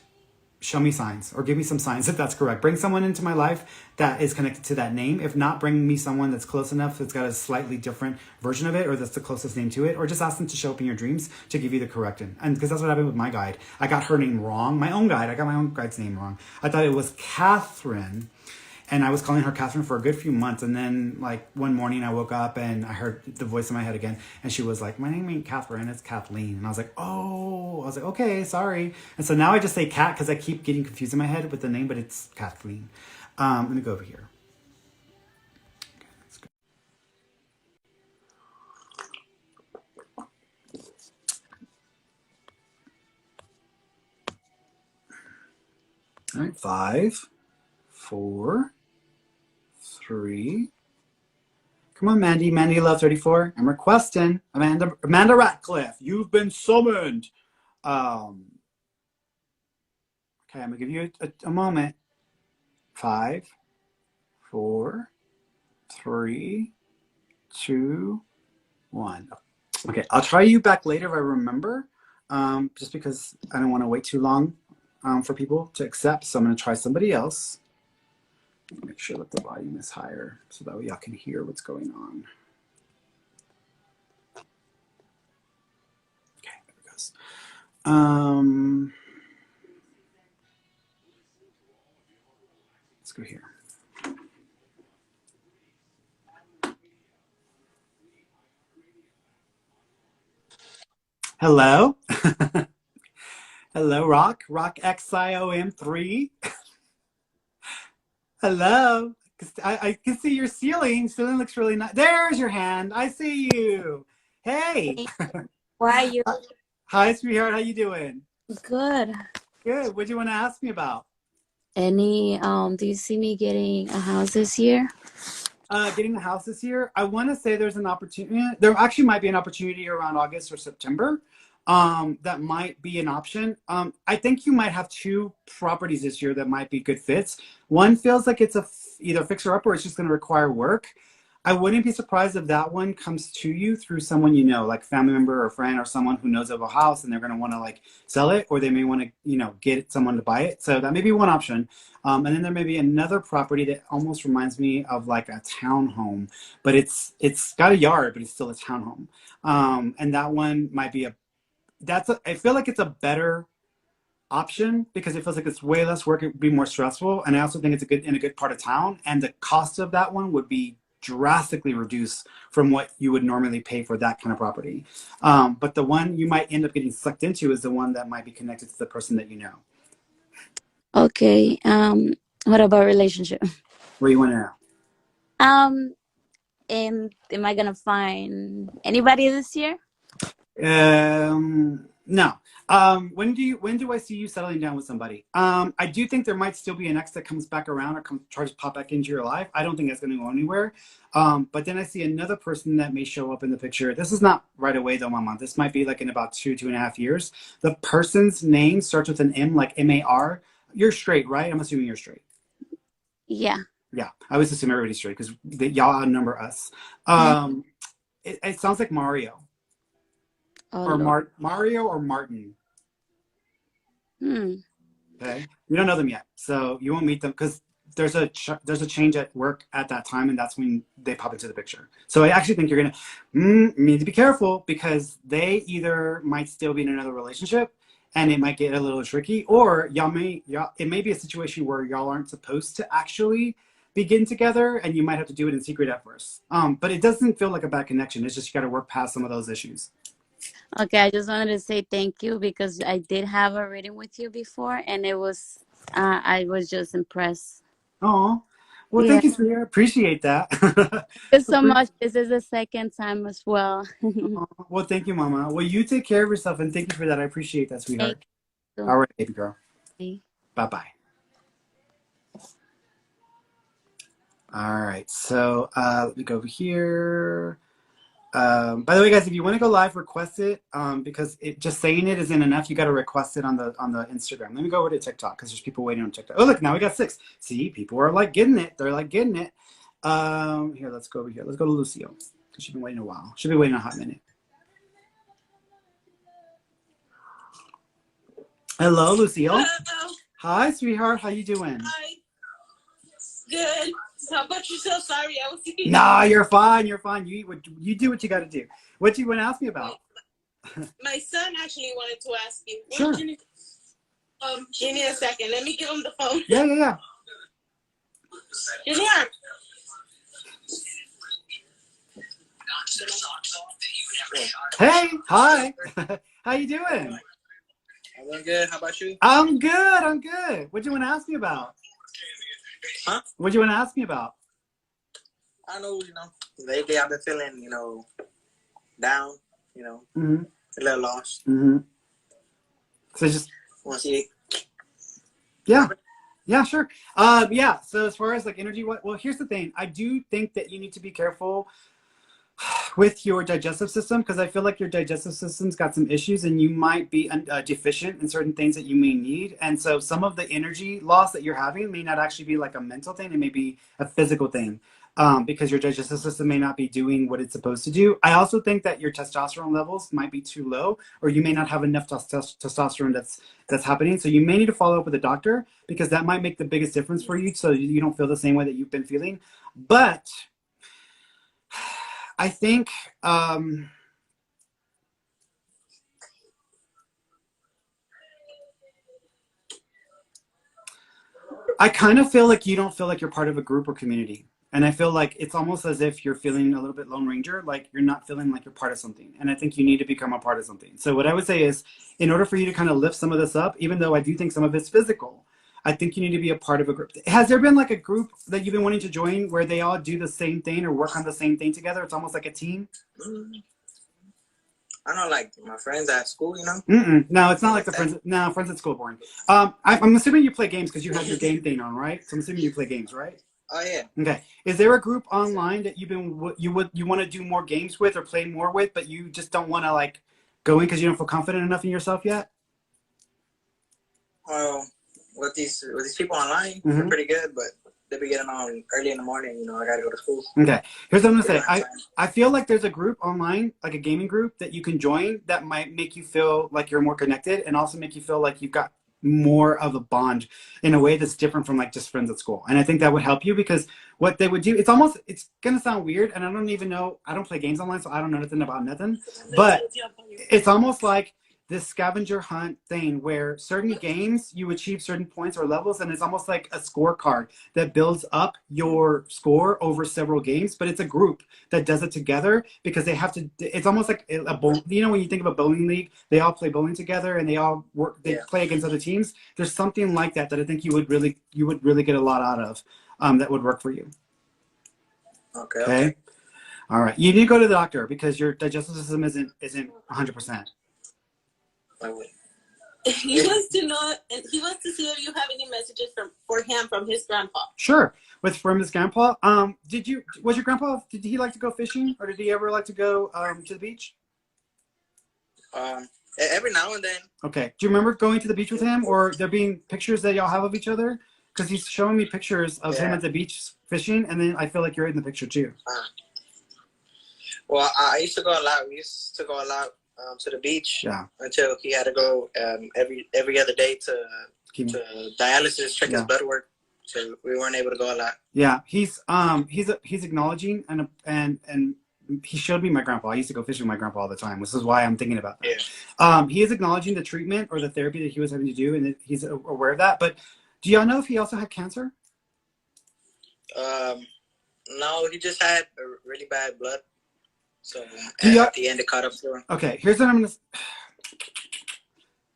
show me signs, or give me some signs if that's correct. Bring someone into my life that is connected to that name. If not, bring me someone that's close enough, that's got a slightly different version of it, or that's the closest name to it, or just ask them to show up in your dreams to give you the correct one. And because that's what happened with my guide. I got her name wrong. My own guide. I got my own guide's name wrong. I thought it was Catherine. And I was calling her Catherine for a good few months. And then like one morning I woke up and I heard the voice in my head again. And she was like, my name ain't Catherine, it's Kathleen. And I was like, oh, I was like, okay, sorry. And so now I just say Kat because I keep getting confused in my head with the name, but it's Kathleen. Let me go over here. Okay, let's go. All right, 5, 4, 3. Come on, Mandy. Mandy Love 34. I'm requesting Amanda Ratcliffe. You've been summoned. Okay, I'm gonna give you a moment. 5, 4, 3, 2, 1. Okay, I'll try you back later if I remember. Just because I don't want to wait too long for people to accept. So I'm gonna try somebody else. Make sure that the volume is higher so that way y'all can hear what's going on. Okay, there it goes. Let's go here. Hello. Hello, Rock XIOM3. Hello. I can see your ceiling. Ceiling looks really nice. There's your hand. I see you. Hey. Why are you? Hi, sweetheart. How you doing? Good. Good. What do you want to ask me about? Do you see me getting a house this year? Getting the house this year. I want to say there's an opportunity. There actually might be an opportunity around August or September. That might be an option. I think you might have two properties this year that might be good fits. One feels like it's either fixer up or it's just going to require work. I wouldn't be surprised if that one comes to you through someone you know, like family member or friend or someone who knows of a house and they're going to want to like sell it, or they may want to, get someone to buy it. So that may be one option. And then there may be another property that almost reminds me of like a townhome, but it's got a yard, but it's still a townhome. And that one might be I feel like it's a better option because it feels like it's way less work. It would be more stressful, and I also think it's in a good part of town, and the cost of that one would be drastically reduced from what you would normally pay for that kind of property. But the one you might end up getting sucked into is the one that might be connected to the person that you know. Okay. What about relationship? Where you want to know? Um, and am I gonna find anybody this year? No. When do I see you settling down with somebody? I do think there might still be an ex that comes back around or tries to pop back into your life. I don't think that's going to go anywhere. But then I see another person that may show up in the picture. This is not right away though, Mama. This might be like in about 2.5 years. The person's name starts with an M, like MAR. You're straight, right? I'm assuming you're straight. Yeah. Yeah, I always assume everybody's straight because y'all outnumber us. Mhm. It sounds like Mario Oh or Lord. Mario or Martin. Hmm. Okay, you don't know them yet, so you won't meet them because there's a change at work at that time, and that's when they pop into the picture. So I actually think you're gonna need to be careful because they either might still be in another relationship, and it might get a little tricky, or it may be a situation where y'all aren't supposed to actually begin together, and you might have to do it in secret at first. But it doesn't feel like a bad connection. It's just you got to work past some of those issues. Okay, I just wanted to say thank you because I did have a reading with you before, and I was just impressed. Oh, well, Yeah. thank you, sweetheart. Appreciate that. Thank you so much. This is the second time as well. Well, thank you, Mama. Well, you take care of yourself, and thank you for that. I appreciate that, Thank sweetheart. you. All right, baby girl. Bye. Bye bye. All right, so let me go over here. By the way, guys, if you want to go live, request it because just saying it isn't enough. You got to request it on the Instagram. Let me go over to TikTok because there's people waiting on TikTok. Oh, look, now we got 6. See, people are like getting it. They're like getting it. Here, let's go over here. Let's go to Lucio because she's been waiting a while. She'll be waiting a hot minute. Hello, Lucille. Hello. Hi, sweetheart. How you doing? Hi. Good. How about yourself? Sorry, I was thinking. Nah, you're fine. You're fine. You do what you got to do. What do you want to ask me about? My son actually wanted to ask you. Sure. Give me a second. Let me give him the phone. Yeah. Junior. Hey, hi. How you doing? I'm doing good. How about you? I'm good. I'm good. What do you want to ask me about? Huh? What do you want to ask me about? I know, lately I've been feeling, down, Mm-hmm. a little lost. Mm-hmm. So just Want to see it? yeah, sure. Yeah. So as far as like energy, well, here's the thing. I do think that you need to be careful with your digestive system because I feel like your digestive system's got some issues and you might be deficient in certain things that you may need. And so some of the energy loss that you're having may not actually be like a mental thing. It may be a physical thing because your digestive system may not be doing what it's supposed to do. I also think that your testosterone levels might be too low or you may not have enough testosterone that's happening. So you may need to follow up with a doctor because that might make the biggest difference for you so you don't feel the same way that you've been feeling. But I think I kind of feel like you don't feel like you're part of a group or community. And I feel like it's almost as if you're feeling a little bit Lone Ranger, like you're not feeling like you're part of something. And I think you need to become a part of something. So what I would say is, in order for you to kind of lift some of this up, even though I do think some of it's physical, I think you need to be a part of a group. Has there been like a group that you've been wanting to join where they all do the same thing or work on the same thing together? It's almost like a team. I know, like my friends at school, you know. No, it's not like Like the that. friends. No, friends at school boring. I'm assuming you play games because you have your game thing on, right? So I'm assuming you play games, right? Oh yeah. Okay. Is there a group online that you want to do more games with or play more with, but you just don't want to like go in because you don't feel confident enough in yourself yet? Well, with these people online, they're Mm-hmm. pretty good, but they be getting on early in the morning. You know, I gotta go to school. Okay. Here's what I'm gonna We don't say. have I time. I feel like there's a group online, like a gaming group that you can join that might make you feel like you're more connected and also make you feel like you've got more of a bond in a way that's different from like just friends at school. And I think that would help you because what they would do, it's gonna sound weird, and I don't even know. I don't play games online, so I don't know nothing about nothing. But it's almost like this scavenger hunt thing where certain games you achieve certain points or levels, and it's almost like a scorecard that builds up your score over several games. But it's a group that does it together because they have to. It's almost like a bowl. You know, when you think of a bowling league, they all play bowling together and they all work. They Yeah. play against other teams. There's something like that that I think you would really get a lot out of. That would work for you. Okay. Okay. Okay. All right. You need to go to the doctor because your digestive system isn't 100%. Like, wait. He wants to know, and he wants to see if you have any messages for him from his grandpa. Sure. From his grandpa. Was your grandpa, did he like to go fishing or did he ever like to go to the beach? Every now and then. Okay. Do you remember going to the beach with him or there being pictures that y'all have of each other? Because he's showing me pictures of him Yeah. at the beach fishing, and then I feel like you're in the picture too. Well, I used to go a lot. We used to go a lot to the beach. Yeah. Until he had to go every other day to dialysis, check his blood work. So we weren't able to go a lot. Yeah, he's acknowledging and he showed me my grandpa. I used to go fishing with my grandpa all the time. This is why I'm thinking about that. Yeah. He is acknowledging the treatment or the therapy that he was having to do, and he's aware of that. But do y'all know if he also had cancer? No, he just had a really bad blood. So at the end, it caught up to him. Okay, here's what I'm gonna.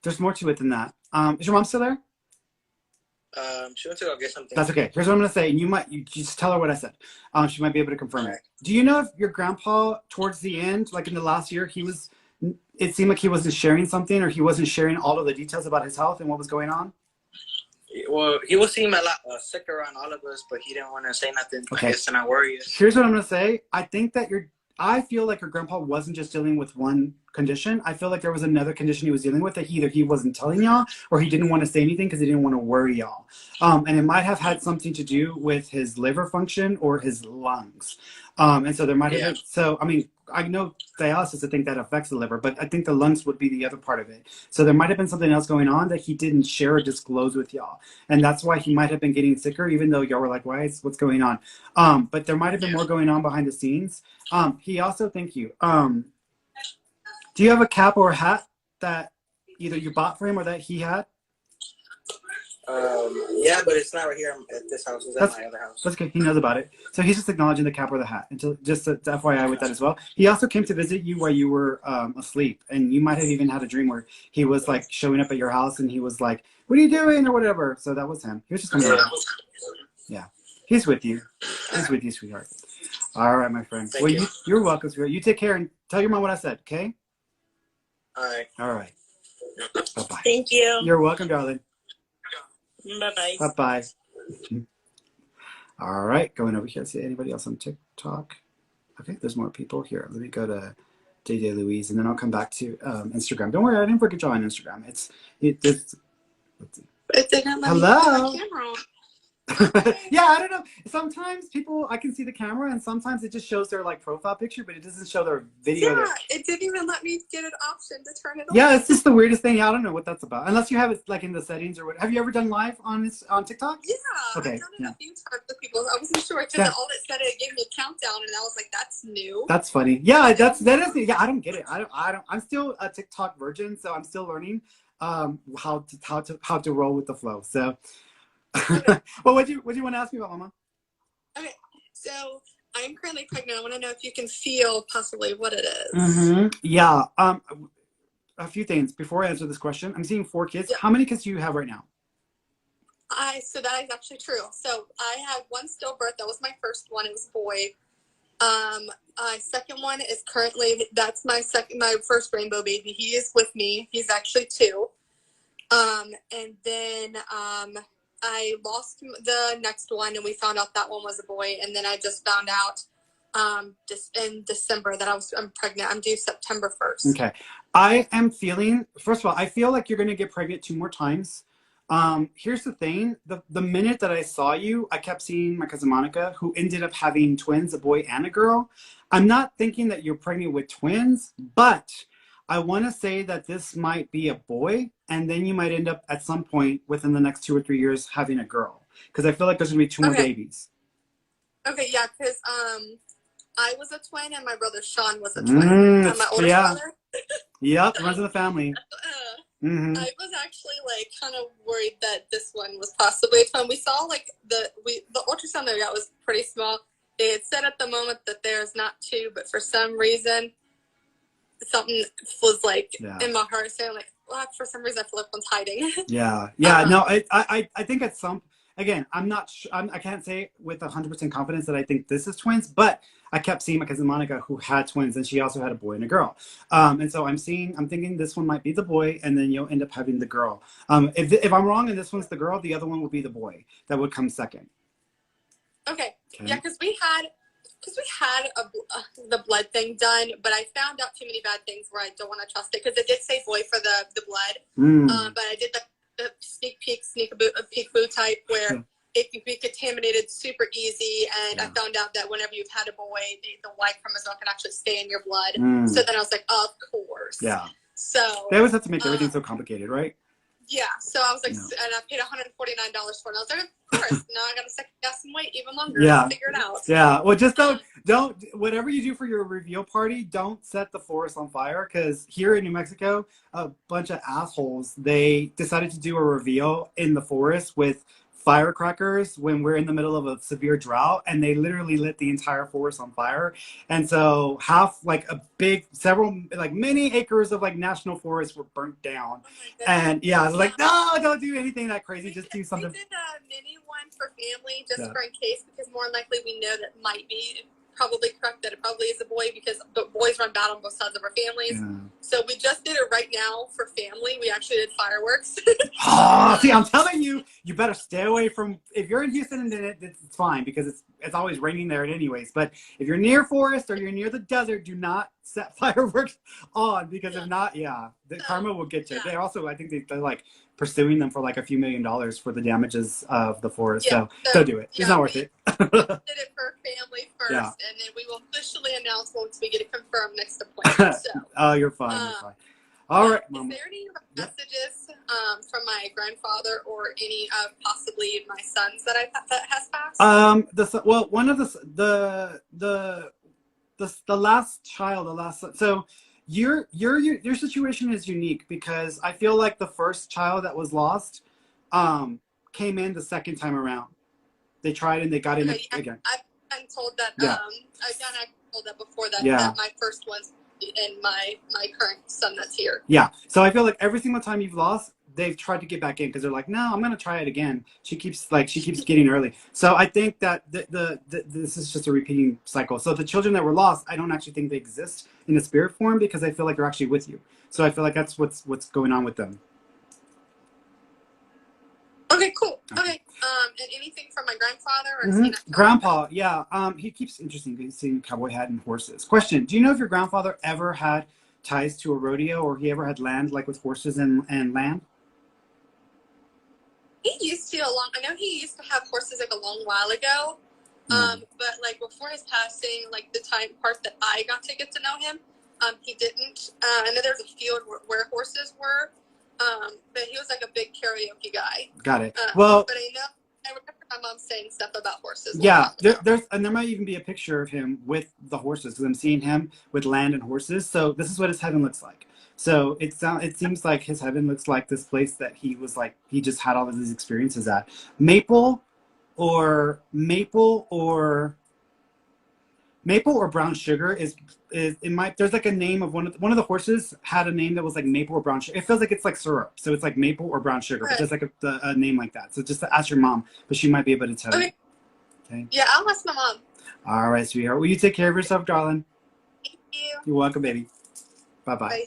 There's more to it than that. Is your mom still there? She went to go get something. That's okay. Here's what I'm gonna say, and you just tell her what I said. She might be able to confirm Right. it. Do you know if your grandpa, towards the end, like in the last year, it seemed like he wasn't sharing something, or he wasn't sharing all of the details about his health and what was going on? Well, he was seem a lot sicker around all of us, but he didn't want to say nothing. Okay. I guess to not worry us. Here's what I'm gonna say. I feel like your grandpa wasn't just dealing with one condition. I feel like there was another condition he was dealing with that either he wasn't telling y'all or he didn't want to say anything because he didn't want to worry y'all. And it might have had something to do with his liver function or his lungs. And so there might have been, so, I mean, I know dialysis, I think that affects the liver, but I think the lungs would be the other part of it. So there might have been something else going on that he didn't share or disclose with y'all. And that's why he might have been getting sicker, even though y'all were like, what's going on? But there might have been more going on behind the scenes. He also, thank you. Do you have a cap or a hat that either you bought for him or that he had? Yeah, but it's not right here at this house. It's at my other house. That's good. He knows about it. So he's just acknowledging the cap or the hat. Until just to FYI with that as well. He also came to visit you while you were asleep, and you might have even had a dream where he was like showing up at your house, and he was like, "What are you doing?" or whatever. So that was him. He was just coming. Yeah, he's with you. He's with you, sweetheart. All right, my friend. Thank you. You're welcome, sweetheart. You take care and tell your mom what I said. Okay. All right. All right. Bye bye. Thank you. You're welcome, darling. Bye-bye. Bye-bye. All right, going over here. See anybody else on TikTok? Okay, there's more people here. Let me go to JJ Louise, and then I'll come back to Instagram. Don't worry, I didn't forget you on Instagram. Let's see. It didn't let Hello? me put my camera on. Yeah, I don't know. Sometimes people, I can see the camera, and sometimes it just shows their like profile picture, but it doesn't show their video. Yeah, it didn't even let me get an option to turn it on. Yeah, it's just the weirdest thing. I don't know what that's about. Unless you have it like in the settings or what. Have you ever done live on TikTok? Yeah, Okay, I've done it a few times with people. I wasn't sure because all it said, it gave me a countdown, and I was like, "That's new." That's funny. Yeah, that is. Yeah, I don't get it. I don't. I'm still a TikTok virgin, so I'm still learning how to roll with the flow. So, well, what do you want to ask me about, Mama? Okay, so I'm currently pregnant. I want to know if you can feel possibly what it is. Mm-hmm. Yeah. A few things before I answer this question. I'm seeing 4 kids. Yeah. How many kids do you have right now? So that is actually true. So I had one stillbirth. That was my first one. It was a boy. My second one is currently, that's my first rainbow baby. He is with me. He's actually 2. And then I lost the next one, and we found out that one was a boy. And then I just found out just in December that I'm pregnant. I'm due September 1st. Okay. I am feeling, first of all, I feel like you're going to get pregnant 2 more times. Here's the thing. The minute that I saw you, I kept seeing my cousin Monica, who ended up having twins, a boy and a girl. I'm not thinking that you're pregnant with twins, but I want to say that this might be a boy, and then you might end up at some point within the next 2 or 3 years having a girl. Because I feel like there's going to be 2 more babies. Okay, yeah, because I was a twin, and my brother Sean was a twin. My older brother. Yep, runs in the family. I was actually like kind of worried that this one was possibly a twin. We saw like the ultrasound that we got was pretty small. They had said at the moment that there's not 2, but for some reason something was like in my heart saying like, well, for some reason I feel like one's hiding. No, I think at some, again, I'm not I can't say with 100% confidence that I think this is twins, but I kept seeing my cousin Monica, who had twins, and she also had a boy and a girl. And so I'm thinking this one might be the boy, and then you'll end up having the girl. If I'm wrong and this one's the girl, the other one will be the boy. That would come second. Okay. Yeah, because we had the blood thing done, but I found out too many bad things where I don't want to trust it, because it did say boy for the blood. But I did the sneak peek boo type where it can be contaminated super easy, and I found out that whenever you've had a boy, the Y chromosome can actually stay in your blood. So then I was like, of course. Yeah. So they always have to make everything so complicated, right? Yeah. So I was like, and I paid $149 for it. And I was like, of course. Now I got to second guess and wait even longer to figure it out. Yeah. Well, just don't whatever you do for your reveal party, don't set the forest on fire, because here in New Mexico, a bunch of assholes, they decided to do a reveal in the forest with firecrackers when we're in the middle of a severe drought, and they literally lit the entire forest on fire. And so many acres of like national forest were burnt down. And I was like, no, don't do anything that crazy. Just do something. We did a mini one for family just for in case, because more than likely we know that might be probably correct that it probably is a boy, because the boys run bad on both sides of our families. So we just did it right now for family. We actually did fireworks. See, I'm telling you, you better stay away from, if you're in Houston and it's fine, because it's always raining there anyways. But if you're near forest or you're near the desert, do not set fireworks on, because if not, the karma will get you. They also, I think they're like pursuing them for like a few $1 million for the damages of the forest. So don't do it. It's not worth it. We did it for family first, and then we will officially announce once we get it confirmed next appointment. So. Oh, you're fine. You're fine. All right, Mom. Is there any messages from my grandfather or any of possibly my sons that has passed? One of the last child, so your situation is unique, because I feel like the first child that was lost came in the second time around. They tried and they got in again. I've been told that. I told that before that my first one's and my current son that's here. Yeah. So I feel like every single time you've lost, they've tried to get back in, because they're like, no, I'm gonna try it again. She keeps getting early. So I think that this is just a repeating cycle. So the children that were lost, I don't actually think they exist in a spirit form, because I feel like they're actually with you. So I feel like that's what's going on with them. Okay, cool. Okay. And anything from my grandfather or Grandpa, he keeps seeing cowboy hat and horses. Question: do you know if your grandfather ever had ties to a rodeo, or he ever had land like with horses and land? He used to I know he used to have horses like a long while ago. But like before his passing, like the part that I got to get to know him, he didn't. I know there's a field where horses were. But he was like a big karaoke guy. Got it. But I remember my mom saying stuff about horses. There might even be a picture of him with the horses, because I'm seeing him with land and horses. So this is what his heaven looks like. So it seems like his heaven looks like this place that he just had all of these experiences at. Maple or brown sugar is there's like a name of one of the horses had a name that was like maple or brown sugar. It feels like it's like syrup, so it's like maple or brown sugar, but just like a name like that. So just to ask your mom, but she might be able to tell you. Thank Yeah, I'll ask my mom. All right, sweetheart. Will you take care of yourself, darling? Thank you. You're welcome, baby. Bye-bye. Bye.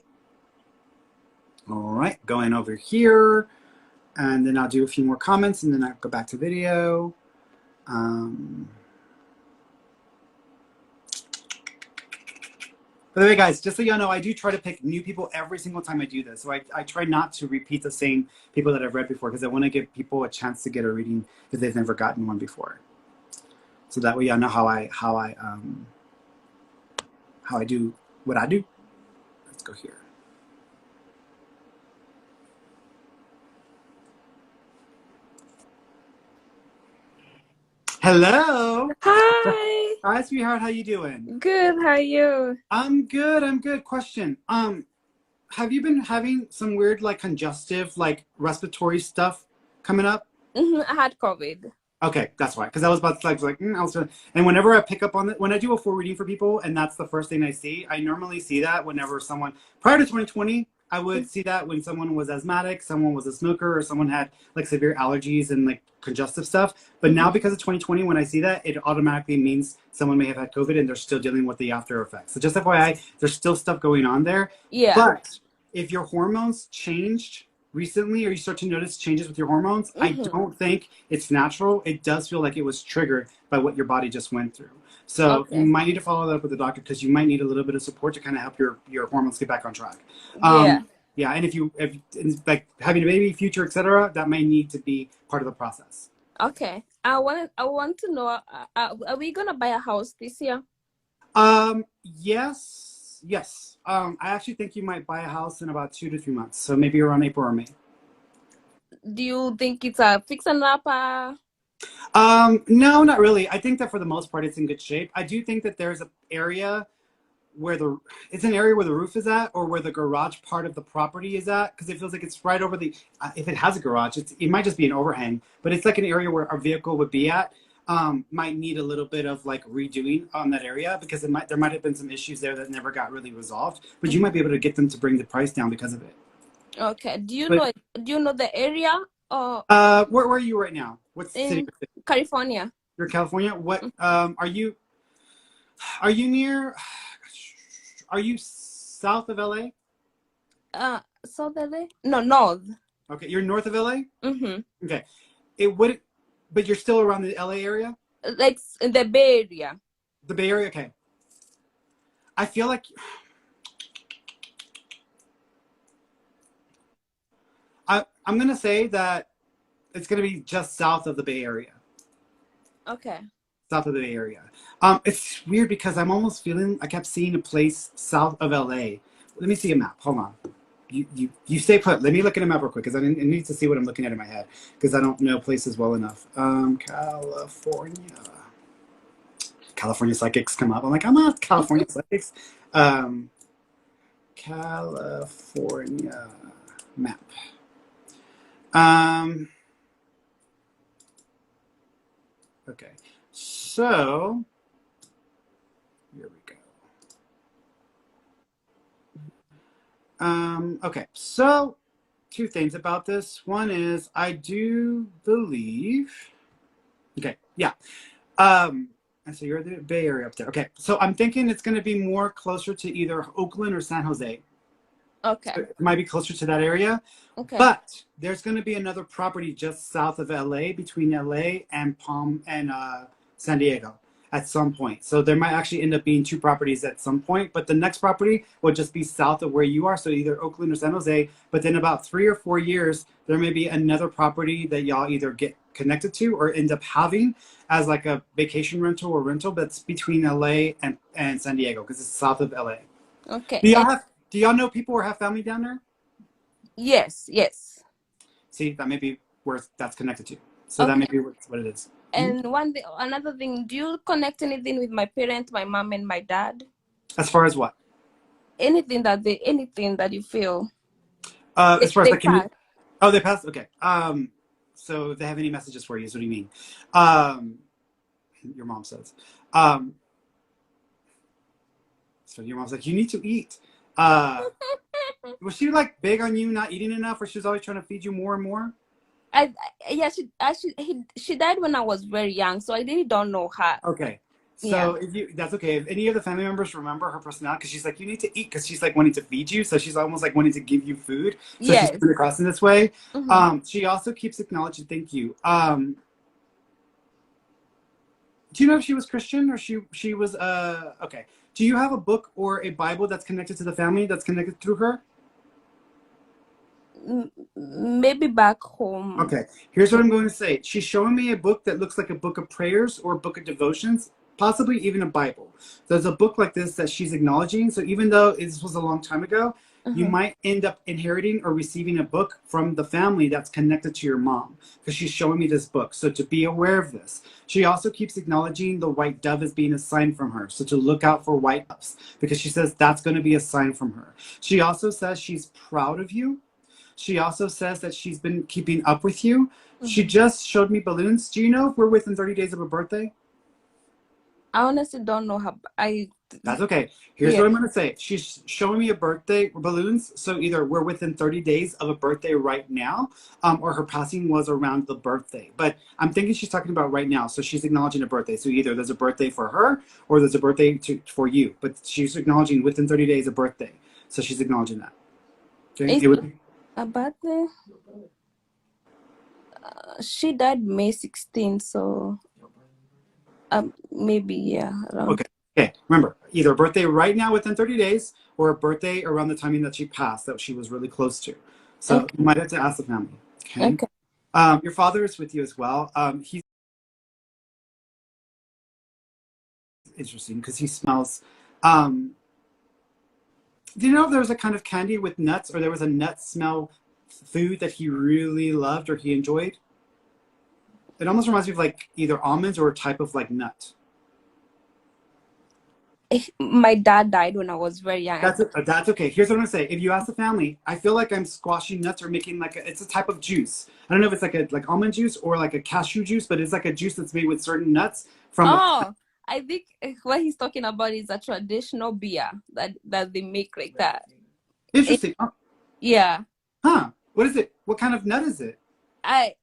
All right, going over here. And then I'll do a few more comments, and then I'll go back to video. By the way, guys, just so y'all know, I do try to pick new people every single time I do this. So I try not to repeat the same people that I've read before, because I want to give people a chance to get a reading if they've never gotten one before. So that way y'all know how I do what I do. Let's go here. Hello. Hi. Hi, sweetheart. How you doing? Good. How are you? I'm good. I'm good. Question. Have you been having some weird, like, congestive, like, respiratory stuff coming up? I had COVID. Okay, that's why. Because I was about to and whenever I pick up on it, when I do a full reading for people, and that's the first thing I see, I normally see that whenever someone, prior to 2020, I would see that when someone was asthmatic, someone was a smoker, or someone had like severe allergies and like congestive stuff. But now because of 2020, when I see that, it automatically means someone may have had COVID and they're still dealing with the after effects. So just FYI, there's still stuff going on there. Yeah. But if your hormones changed recently, or you start to notice changes with your hormones, I don't think it's natural. It does feel like it was triggered by what your body just went through. So you might need to follow that up with the doctor, because you might need a little bit of support to kind of help your hormones get back on track. Yeah, and if like having a baby, future, etc., that may need to be part of the process. Okay. I want to know. Are we gonna buy a house this year? Yes. I actually think you might buy a house in about 2 to 3 months. So maybe around April or May. Do you think it's a fixing up? No, not really. I think that for the most part, it's in good shape. I do think that there's an area where the roof is at, or where the garage part of the property is at, because it feels like it's right over the, if it has a garage, it might just be an overhang, but it's like an area where our vehicle would be at. Might need a little bit of like redoing on that area, because there might have been some issues there that never got really resolved, but you might be able to get them to bring the price down because of it. Okay. Do you know the area? Where are you right now? What city? In California. You're in California? What are you near, are you south of LA? South LA? No, north. Okay, you're north of LA? Mm-hmm. Okay. But you're still around the LA area? Like in the Bay Area. The Bay Area? Okay. I feel like I'm going to say that it's going to be just south of the Bay Area. Okay. South of the Bay Area. It's weird because I'm almost feeling, I kept seeing a place south of LA. Let me see a map. Hold on. You stay put. Let me look at a map real quick, because I need to see what I'm looking at in my head, because I don't know places well enough. California psychics come up. I'm like, I'm not California psychics. California map. Okay, so here we go. Okay, so 2 things about this. One is, I do believe, okay, yeah. And so you're the Bay Area up there. Okay, so I'm thinking it's going to be more closer to either Oakland or San Jose. Okay. So it might be closer to that area. Okay. But there's going to be another property just south of LA, between LA and San Diego at some point. So there might actually end up being 2 properties at some point, but the next property will just be south of where you are. So either Oakland or San Jose, but then about 3 or 4 years, there may be another property that y'all either get connected to or end up having as like a vacation rental or rental that's between LA and San Diego, because it's south of LA. Okay. Do y'all know people or have family down there? Yes. See, that may be where that's connected to. So that may be what it is. And another thing, do you connect anything with my parents, my mom and my dad? As far as what? Anything that you feel. As far as like, pass. Oh, they passed. Okay. So if they have any messages for you, is what do you mean? Your mom says. So your mom's like, you need to eat. Was she like big on you not eating enough, or she was always trying to feed you more and more? Yeah, she died when I was very young, so I really don't know her. Okay. Yeah. So that's okay. If any of the family members remember her personality, because she's like, you need to eat, because she's like wanting to feed you. So she's almost like wanting to give you food. So she's Yes. coming across in this way. Mm-hmm. She also keeps acknowledging, thank you. Do you know if she was Christian or she was okay. Do you have a book or a Bible that's connected to the family, that's connected through her? Maybe back home. Okay, here's what I'm going to say. She's showing me a book that looks like a book of prayers or a book of devotions, possibly even a Bible. There's a book like this that she's acknowledging. So even though this was a long time ago, you Mm-hmm. might end up inheriting or receiving a book from the family that's connected to your mom, because she's showing me this book. So to be aware of this. She also keeps acknowledging the white dove as being a sign from her. So to look out for white doves, because she says that's going to be a sign from her. She also says she's proud of you. She also says that she's been keeping up with you. She Mm-hmm. just showed me balloons. Do you know if we're within 30 days of her birthday? I honestly don't know her. That's okay. Here's Yeah. what I'm going to say. She's showing me a birthday balloons. So either we're within 30 days of a birthday right now, or her passing was around the birthday. But I'm thinking she's talking about right now. So she's acknowledging a birthday. So either there's a birthday for her or there's a birthday for you. But she's acknowledging within 30 days a birthday. So she's acknowledging that. Okay. It's It would. a birthday. She died May 16th, so maybe yeah, around. Okay. Okay. Remember, either a birthday right now within 30 days or a birthday around the timing that she passed that she was really close to. So Okay. you might have to ask the family. Okay. Okay. Your father is with you as well. He's interesting because he smells. Do you know if there was a kind of candy with nuts, or there was a nut smell food that he really loved or he enjoyed? It almost reminds me of like either almonds or a type of like nut. My dad died when I was very young. That's okay. Here's what I'm gonna say. If you ask the family, I feel like I'm squashing nuts or making like it's a type of juice. I don't know if it's like almond juice or like a cashew juice, but it's like a juice that's made with certain nuts from. Oh, I think what he's talking about is a traditional beer that they make like that. Interesting. Yeah. Huh? What is it? What kind of nut is it? I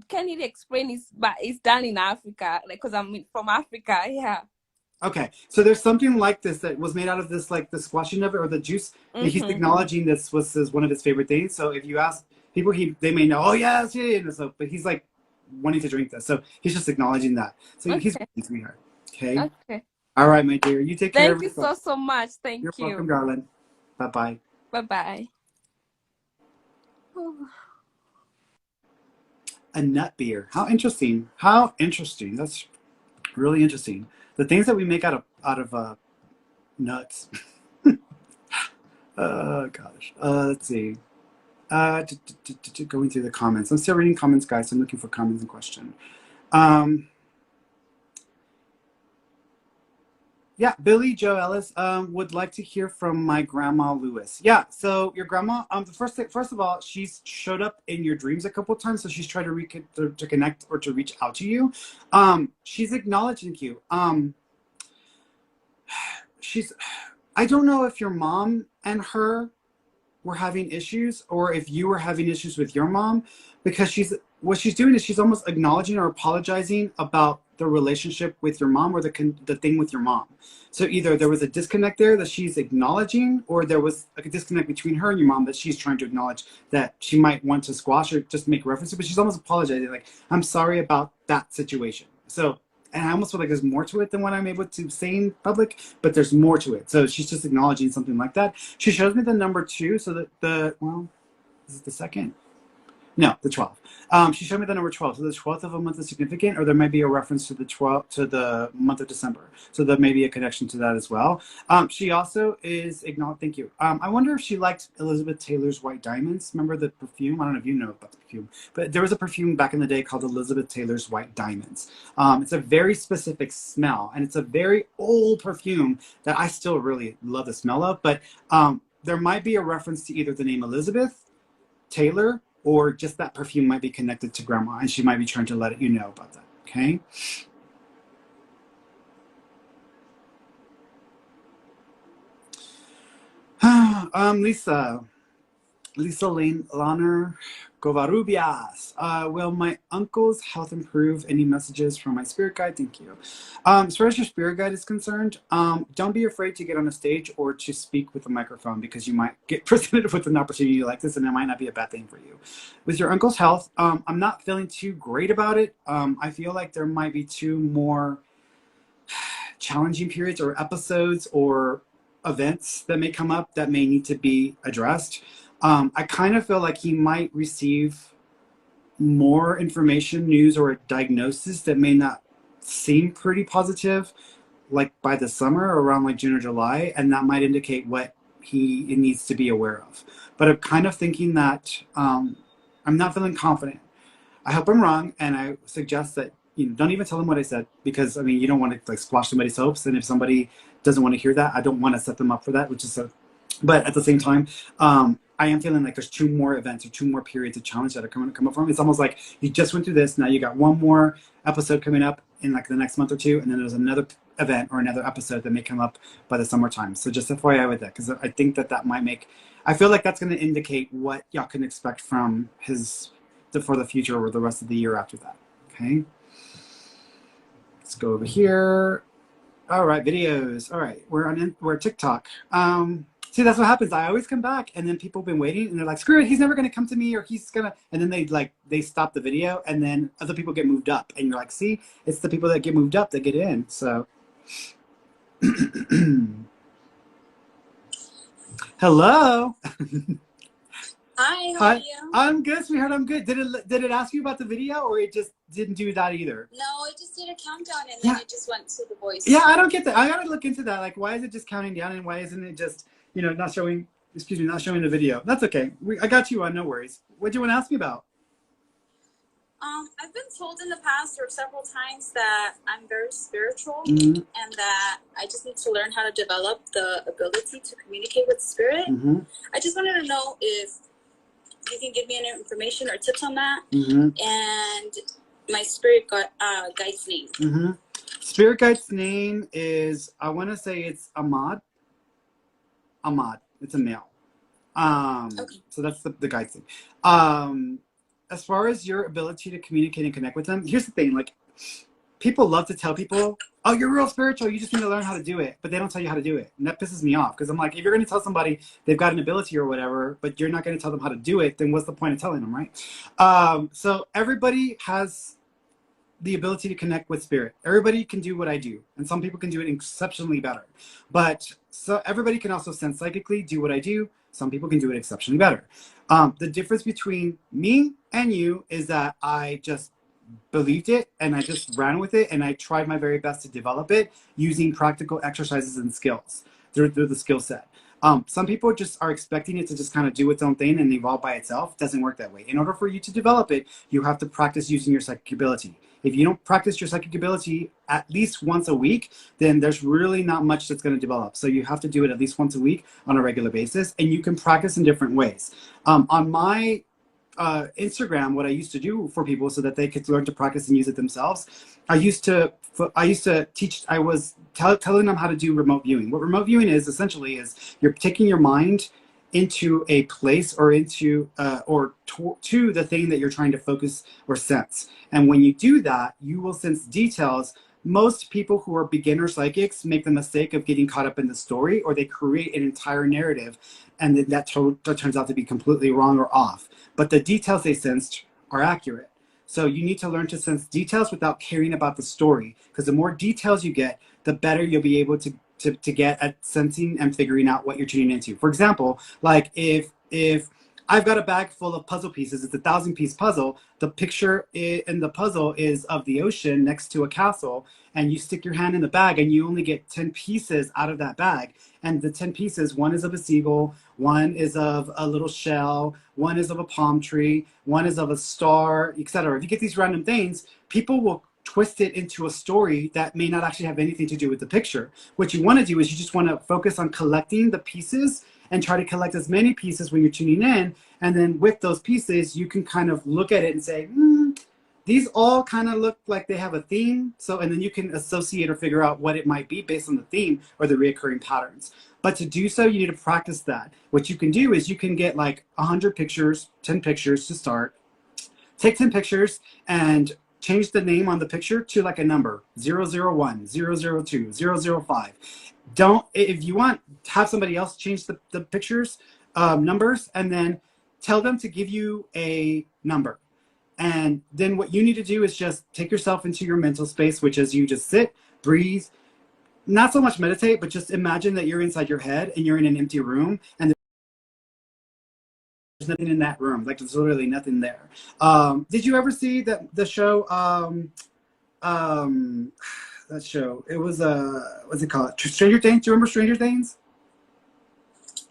can't really explain it, but it's done in Africa, like because I'm from Africa. Yeah. Okay, so there's something like this that was made out of this, like the squashing of it or the juice, and he's acknowledging this was one of his favorite things. So if you ask people, they may know, oh yes, yeah, and so, but he's like wanting to drink this, so he's just acknowledging that. So he's Okay. a sweetheart. Okay. Okay. All right, my dear. You take care of Thank you yourself. so much. Thank You're you. welcome, darling. Bye bye. Bye bye. A nut beer. How interesting. How interesting. That's really interesting. The things that we make out of nuts. Oh gosh. Let's see. Going through the comments. I'm still reading comments, guys. I'm looking for comments and question. Yeah, Billy Joe Ellis would like to hear from my grandma Lewis. Yeah, so your grandma. The first of all, she's showed up in your dreams a couple of times, so she's tried to connect or to reach out to you. She's acknowledging you. I don't know if your mom and her were having issues or if you were having issues with your mom, because what she's doing is she's almost acknowledging or apologizing about the relationship with your mom or the thing with your mom. So either there was a disconnect there that she's acknowledging, or there was like a disconnect between her and your mom that she's trying to acknowledge that she might want to squash or just make reference to, but she's almost apologizing, like, I'm sorry about that situation. So, and I almost feel like there's more to it than what I'm able to say in public, but there's more to it. So she's just acknowledging something like that. She shows me the number 2, so that is it the second? No, the 12th. She showed me the number 12. So the 12th of a month is significant, or there might be a reference to the month of December. So there may be a connection to that as well. She also is thank you. I wonder if she liked Elizabeth Taylor's White Diamonds. Remember the perfume? I don't know if you know about the perfume, but there was a perfume back in the day called Elizabeth Taylor's White Diamonds. It's a very specific smell, and it's a very old perfume that I still really love the smell of. But there might be a reference to either the name Elizabeth Taylor, or just that perfume might be connected to grandma, and she might be trying to let you know about that. Okay. Lisa, Lisa Lane Lanner Covarrubias. Will my uncle's health improve? Any messages from my spirit guide? Thank you. As far as your spirit guide is concerned, don't be afraid to get on a stage or to speak with a microphone, because you might get presented with an opportunity like this and it might not be a bad thing for you. With your uncle's health, I'm not feeling too great about it. I feel like there might be 2 more challenging periods or episodes or events that may come up that may need to be addressed. I kind of feel like he might receive more information, news, or a diagnosis that may not seem pretty positive, like by the summer, around like June or July, and that might indicate what he needs to be aware of. But I'm kind of thinking that I'm not feeling confident. I hope I'm wrong, and I suggest that don't even tell them what I said, because I mean, you don't want to like squash somebody's hopes, and if somebody doesn't want to hear that, I don't want to set them up for that, which is but at the same time, I am feeling like there's 2 more events or 2 more periods of challenge that are coming to come up from. It's almost like you just went through this, now you got 1 more episode coming up in like the next month or 2, and then there's another event or another episode that may come up by the summertime. So just FYI with that, because I think that might make, I feel like that's going to indicate what y'all can expect from for the future or the rest of the year after that. Okay. Let's go over here. All right, videos. All right, we're TikTok. See, that's what happens. I always come back, and then people have been waiting, and they're like, "Screw it, he's never gonna come to me," or "He's gonna," and then they stop the video, and then other people get moved up, and you're like, "See, it's the people that get moved up that get in." So, hello. Hi, how Hi. are you? I'm good, sweetheart. I'm good. Did it ask you about the video, or it just didn't do that either? No, it just did a countdown and then it just went to the voice. Yeah, I don't get that. I gotta look into that. Like, why is it just counting down, and why isn't it just not showing? Excuse me, not showing the video. That's okay. I got you on. No worries. What do you want to ask me about? I've been told in the past or several times that I'm very spiritual Mm-hmm. and that I just need to learn how to develop the ability to communicate with spirit. Mm-hmm. I just wanted to know if you can give me any information or tips on that. Mm-hmm. And my spirit guide's name. Mm-hmm. Spirit guide's name is, I want to say it's Ahmad. Ahmad. It's a male. Okay. So that's the guide's name. As far as your ability to communicate and connect with them, here's the thing. Like, people love to tell people, "Oh, you're real spiritual. You just need to learn how to do it," but they don't tell you how to do it, and that pisses me off, because I'm like, if you're going to tell somebody they've got an ability or whatever, but you're not going to tell them how to do it, then what's the point of telling them, right? So everybody has the ability to connect with spirit. Everybody can do what I do, and some people can do it exceptionally better. But so everybody can also sense psychically, do what I do. Some people can do it exceptionally better. The difference between me and you is that I just believed it and I just ran with it, and I tried my very best to develop it using practical exercises and skills through the skill set. Some people just are expecting it to just kind of do its own thing and evolve by itself. It doesn't work that way. In order for you to develop it, you have to practice using your psychic ability. If you don't practice your psychic ability at least once a week, then there's really not much that's going to develop. So you have to do it at least once a week on a regular basis, and you can practice in different ways. On my Instagram, what I used to do for people so that they could learn to practice and use it themselves, I used to teach. I was telling them how to do remote viewing. What remote viewing is essentially is you're taking your mind into a place or into to the thing that you're trying to focus or sense. And when you do that, you will sense details. Most people who are beginner psychics make the mistake of getting caught up in the story, or they create an entire narrative, and then that turns out to be completely wrong or off. But the details they sensed are accurate. So you need to learn to sense details without caring about the story, because the more details you get, the better you'll be able to get at sensing and figuring out what you're tuning into. For example, like if I've got a bag full of puzzle pieces, it's a 1,000-piece puzzle. The picture in the puzzle is of the ocean next to a castle, and you stick your hand in the bag and you only get 10 pieces out of that bag. And the 10 pieces, one is of a seagull, one is of a little shell, one is of a palm tree, one is of a star, etc. If you get these random things, people will twist it into a story that may not actually have anything to do with the picture. What you want to do is you just want to focus on collecting the pieces and try to collect as many pieces when you're tuning in. And then with those pieces, you can kind of look at it and say, these all kind of look like they have a theme. So, and then you can associate or figure out what it might be based on the theme or the reoccurring patterns. But to do so, you need to practice that. What you can do is you can get like 100 pictures, 10 pictures to start. Take 10 pictures and change the name on the picture to like a number, 001, 002, 005. Don't, if you want, have somebody else change the pictures, numbers, and then tell them to give you a number. And then what you need to do is just take yourself into your mental space, which is you just sit, breathe, not so much meditate, but just imagine that you're inside your head and you're in an empty room and there's nothing in that room. Like there's literally nothing there. Did you ever see the show, that show? It was, what's it called? Stranger Things? Do you remember Stranger Things?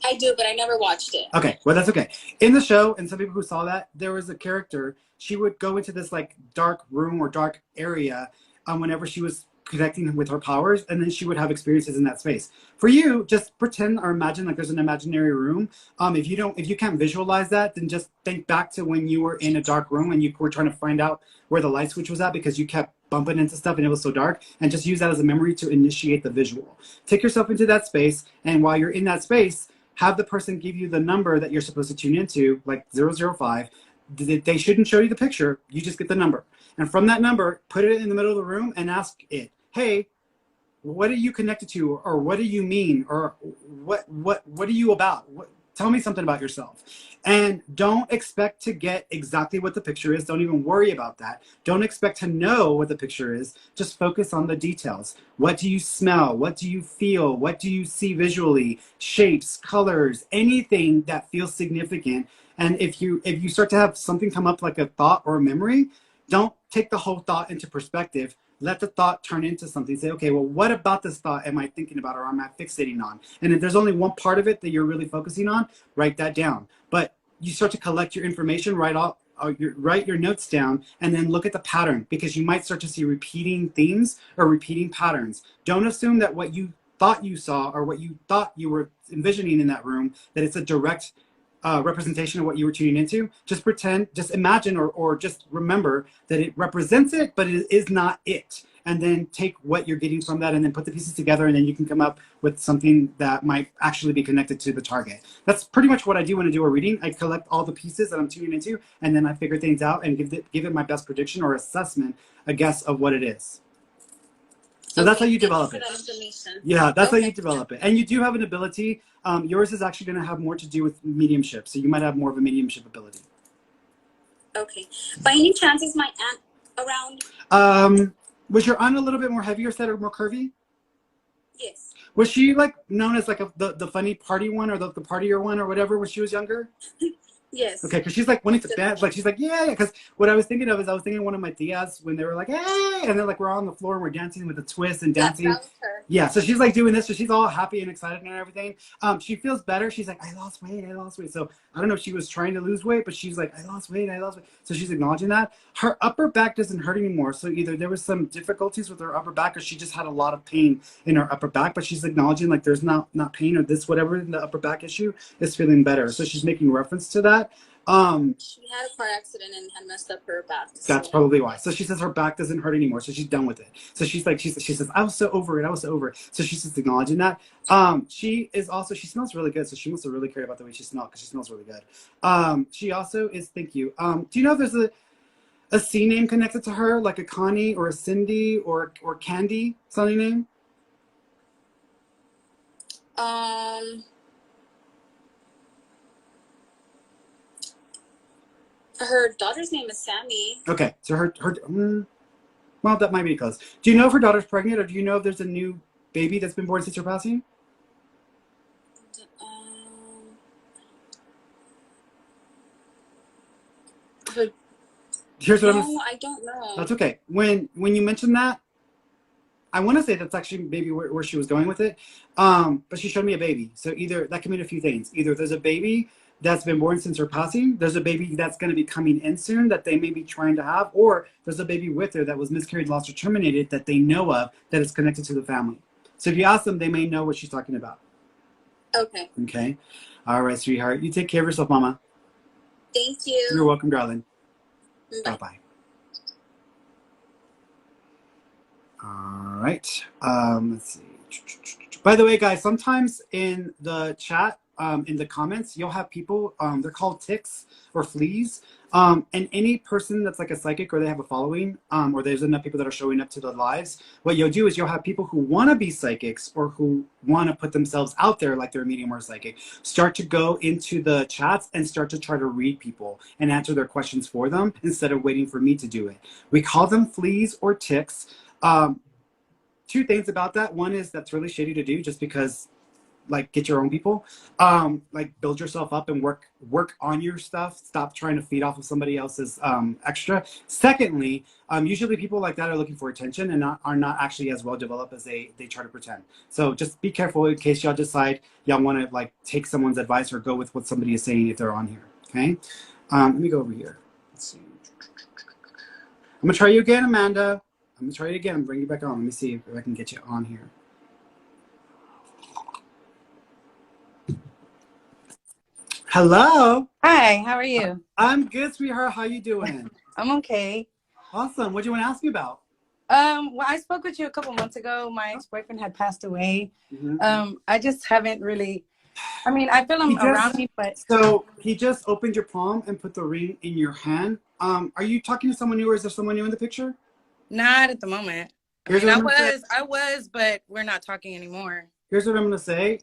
I do, but I never watched it. Okay, well, that's okay. In the show, and some people who saw that, there was a character, she would go into this like dark room or dark area whenever she was connecting with her powers, and then she would have experiences in that space. For you, just pretend or imagine like there's an imaginary room. If you can't visualize that, then just think back to when you were in a dark room and you were trying to find out where the light switch was at because you kept bumping into stuff and it was so dark, and just use that as a memory to initiate the visual. Take yourself into that space, and while you're in that space, have the person give you the number that you're supposed to tune into, like 005. They shouldn't show you the picture. You just get the number. And from that number, put it in the middle of the room and ask it, hey, what are you connected to? Or what do you mean? Or what are you about? Tell me something about yourself. And don't expect to get exactly what the picture is. Don't even worry about that. Don't expect to know what the picture is. Just focus on the details. What do you smell? What do you feel? What do you see visually? Shapes, colors, anything that feels significant. And if you start to have something come up like a thought or a memory, don't take the whole thought into perspective. Let the thought turn into something. Say, okay, well, what about this thought am I thinking about or am I fixating on? And if there's only one part of it that you're really focusing on, write that down. But you start to collect your information, write your notes down, and then look at the pattern, because you might start to see repeating themes or repeating patterns. Don't assume that what you thought you saw or what you thought you were envisioning in that room, that it's a direct representation of what you were tuning into. Just pretend, just imagine, or just remember that it represents it, but it is not it. And then take what you're getting from that and then put the pieces together, and then you can come up with something that might actually be connected to the target. That's pretty much what I do when I do a reading. I collect all the pieces that I'm tuning into, and then I figure things out and give it my best prediction or assessment, a guess of what it is. So that's how you develop it. Yeah, that's how you develop it. And you do have an ability. Yours is actually going to have more to do with mediumship. So you might have more of a mediumship ability. Okay. By any chance, is my aunt around? Was your aunt a little bit more heavier set or more curvy? Yes. Was she like known as like the funny party one or the partier one or whatever when she was younger? Yes. Okay, because she's like wanting to dance, like she's like, yeah, because what I was thinking of is I was thinking of one of my tias when they were like, hey, and then like we're on the floor and we're dancing with a twist and dancing. That was her. Yeah, so she's like doing this, so she's all happy and excited and everything. She feels better. She's like, I lost weight. So I don't know if she was trying to lose weight, but she's like, I lost weight. So she's acknowledging that. Her upper back doesn't hurt anymore. So either there was some difficulties with her upper back or she just had a lot of pain in her upper back, but she's acknowledging like there's not pain or this, whatever in the upper back issue is feeling better. So she's making reference to that. She had a car accident and had messed up her back. That's probably why. So she says her back doesn't hurt anymore. So she's done with it. So she says, I was so over it. So she's just acknowledging that. She smells really good. So she must have really cared about the way she smelled, because she smells really good. She also is, thank you. Do you know if there's a C name connected to her, like a Connie or a Cindy or Candy sounding name? Her daughter's name is Sammy. Okay, so well, that might be close. Do you know if her daughter's pregnant, or do you know if there's a new baby that's been born since her passing? I don't know. That's okay. When you mentioned that, I want to say that's actually maybe where she was going with it. But she showed me a baby. So either that can mean a few things. Either there's a baby that's been born since her passing, there's a baby that's going to be coming in soon that they may be trying to have, or there's a baby with her that was miscarried, lost, or terminated that they know of that is connected to the family. So if you ask them, they may know what she's talking about. Okay. Okay. All right, sweetheart. You take care of yourself, Mama. Thank you. You're welcome, darling. Bye. Bye-bye. All right. Let's see. By the way, guys, sometimes in the chat, in the comments, you'll have people, they're called ticks or fleas. And any person that's like a psychic or they have a following, or there's enough people that are showing up to the lives, what you'll do is you'll have people who want to be psychics or who want to put themselves out there like they're a medium or a psychic, start to go into the chats and start to try to read people and answer their questions for them instead of waiting for me to do it. We call them fleas or ticks. Two things about that. One is that's really shady to do just because like get your own people, like build yourself up and work on your stuff. Stop trying to feed off of somebody else's extra. Secondly, usually people like that are looking for attention and are not actually as well developed as they try to pretend. So just be careful in case y'all decide y'all want to like take someone's advice or go with what somebody is saying if they're on here. Okay, let me go over here. Let's see. I'm gonna try you again, Amanda. I'm gonna try it again and bring you back on. Let me see if I can get you on here. Hello. Hi, how are you? I'm good, sweetheart. How you doing? I'm okay. Awesome. What do you want to ask me about? Well, I spoke with you a couple months ago. My ex-boyfriend had passed away. I just haven't really, I mean, I feel him around me, but. So he just opened your palm and put the ring in your hand. Are you talking to someone new or is there someone new in the picture? Not at the moment. I was, but we're not talking anymore. Here's what I'm going to say.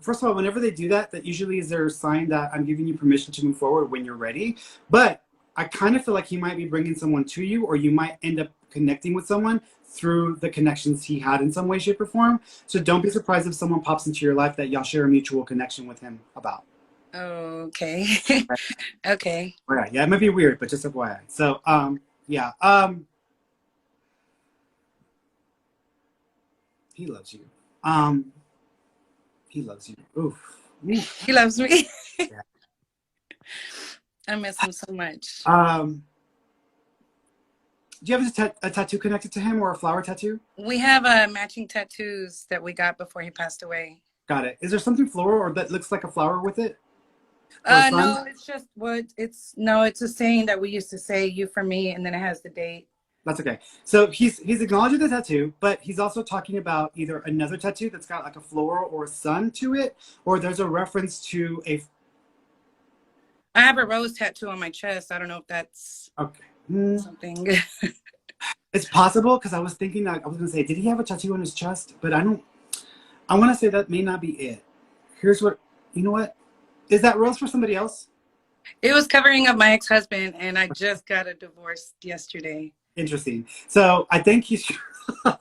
First of all, whenever they do that, that usually is their sign that I'm giving you permission to move forward when you're ready. But I kind of feel like he might be bringing someone to you, or you might end up connecting with someone through the connections he had in some way, shape, or form. So don't be surprised if someone pops into your life that y'all share a mutual connection with him about. Okay. Okay. All right. Yeah, it might be weird, but just FYI. So, yeah. He loves you. He loves you. Oof. He loves me. Yeah. I miss him so much. Do you have a tattoo connected to him or a flower tattoo? We have matching tattoos that we got before he passed away. Got it. Is there something floral or that looks like a flower with it? No, it's just it's a saying that we used to say, you for me, and then it has the date. That's okay. So he's acknowledging the tattoo, but he's also talking about either another tattoo that's got like a floral or a sun to it, or there's a reference to a. I have a rose tattoo on my chest. I don't know if that's something. It's possible because I was thinking that I was gonna say, did he have a tattoo on his chest? But I don't. I want to say that may not be it. Here's what you know. What is that rose for somebody else? It was covering up my ex-husband, and I just got a divorce yesterday. Interesting. So I think he's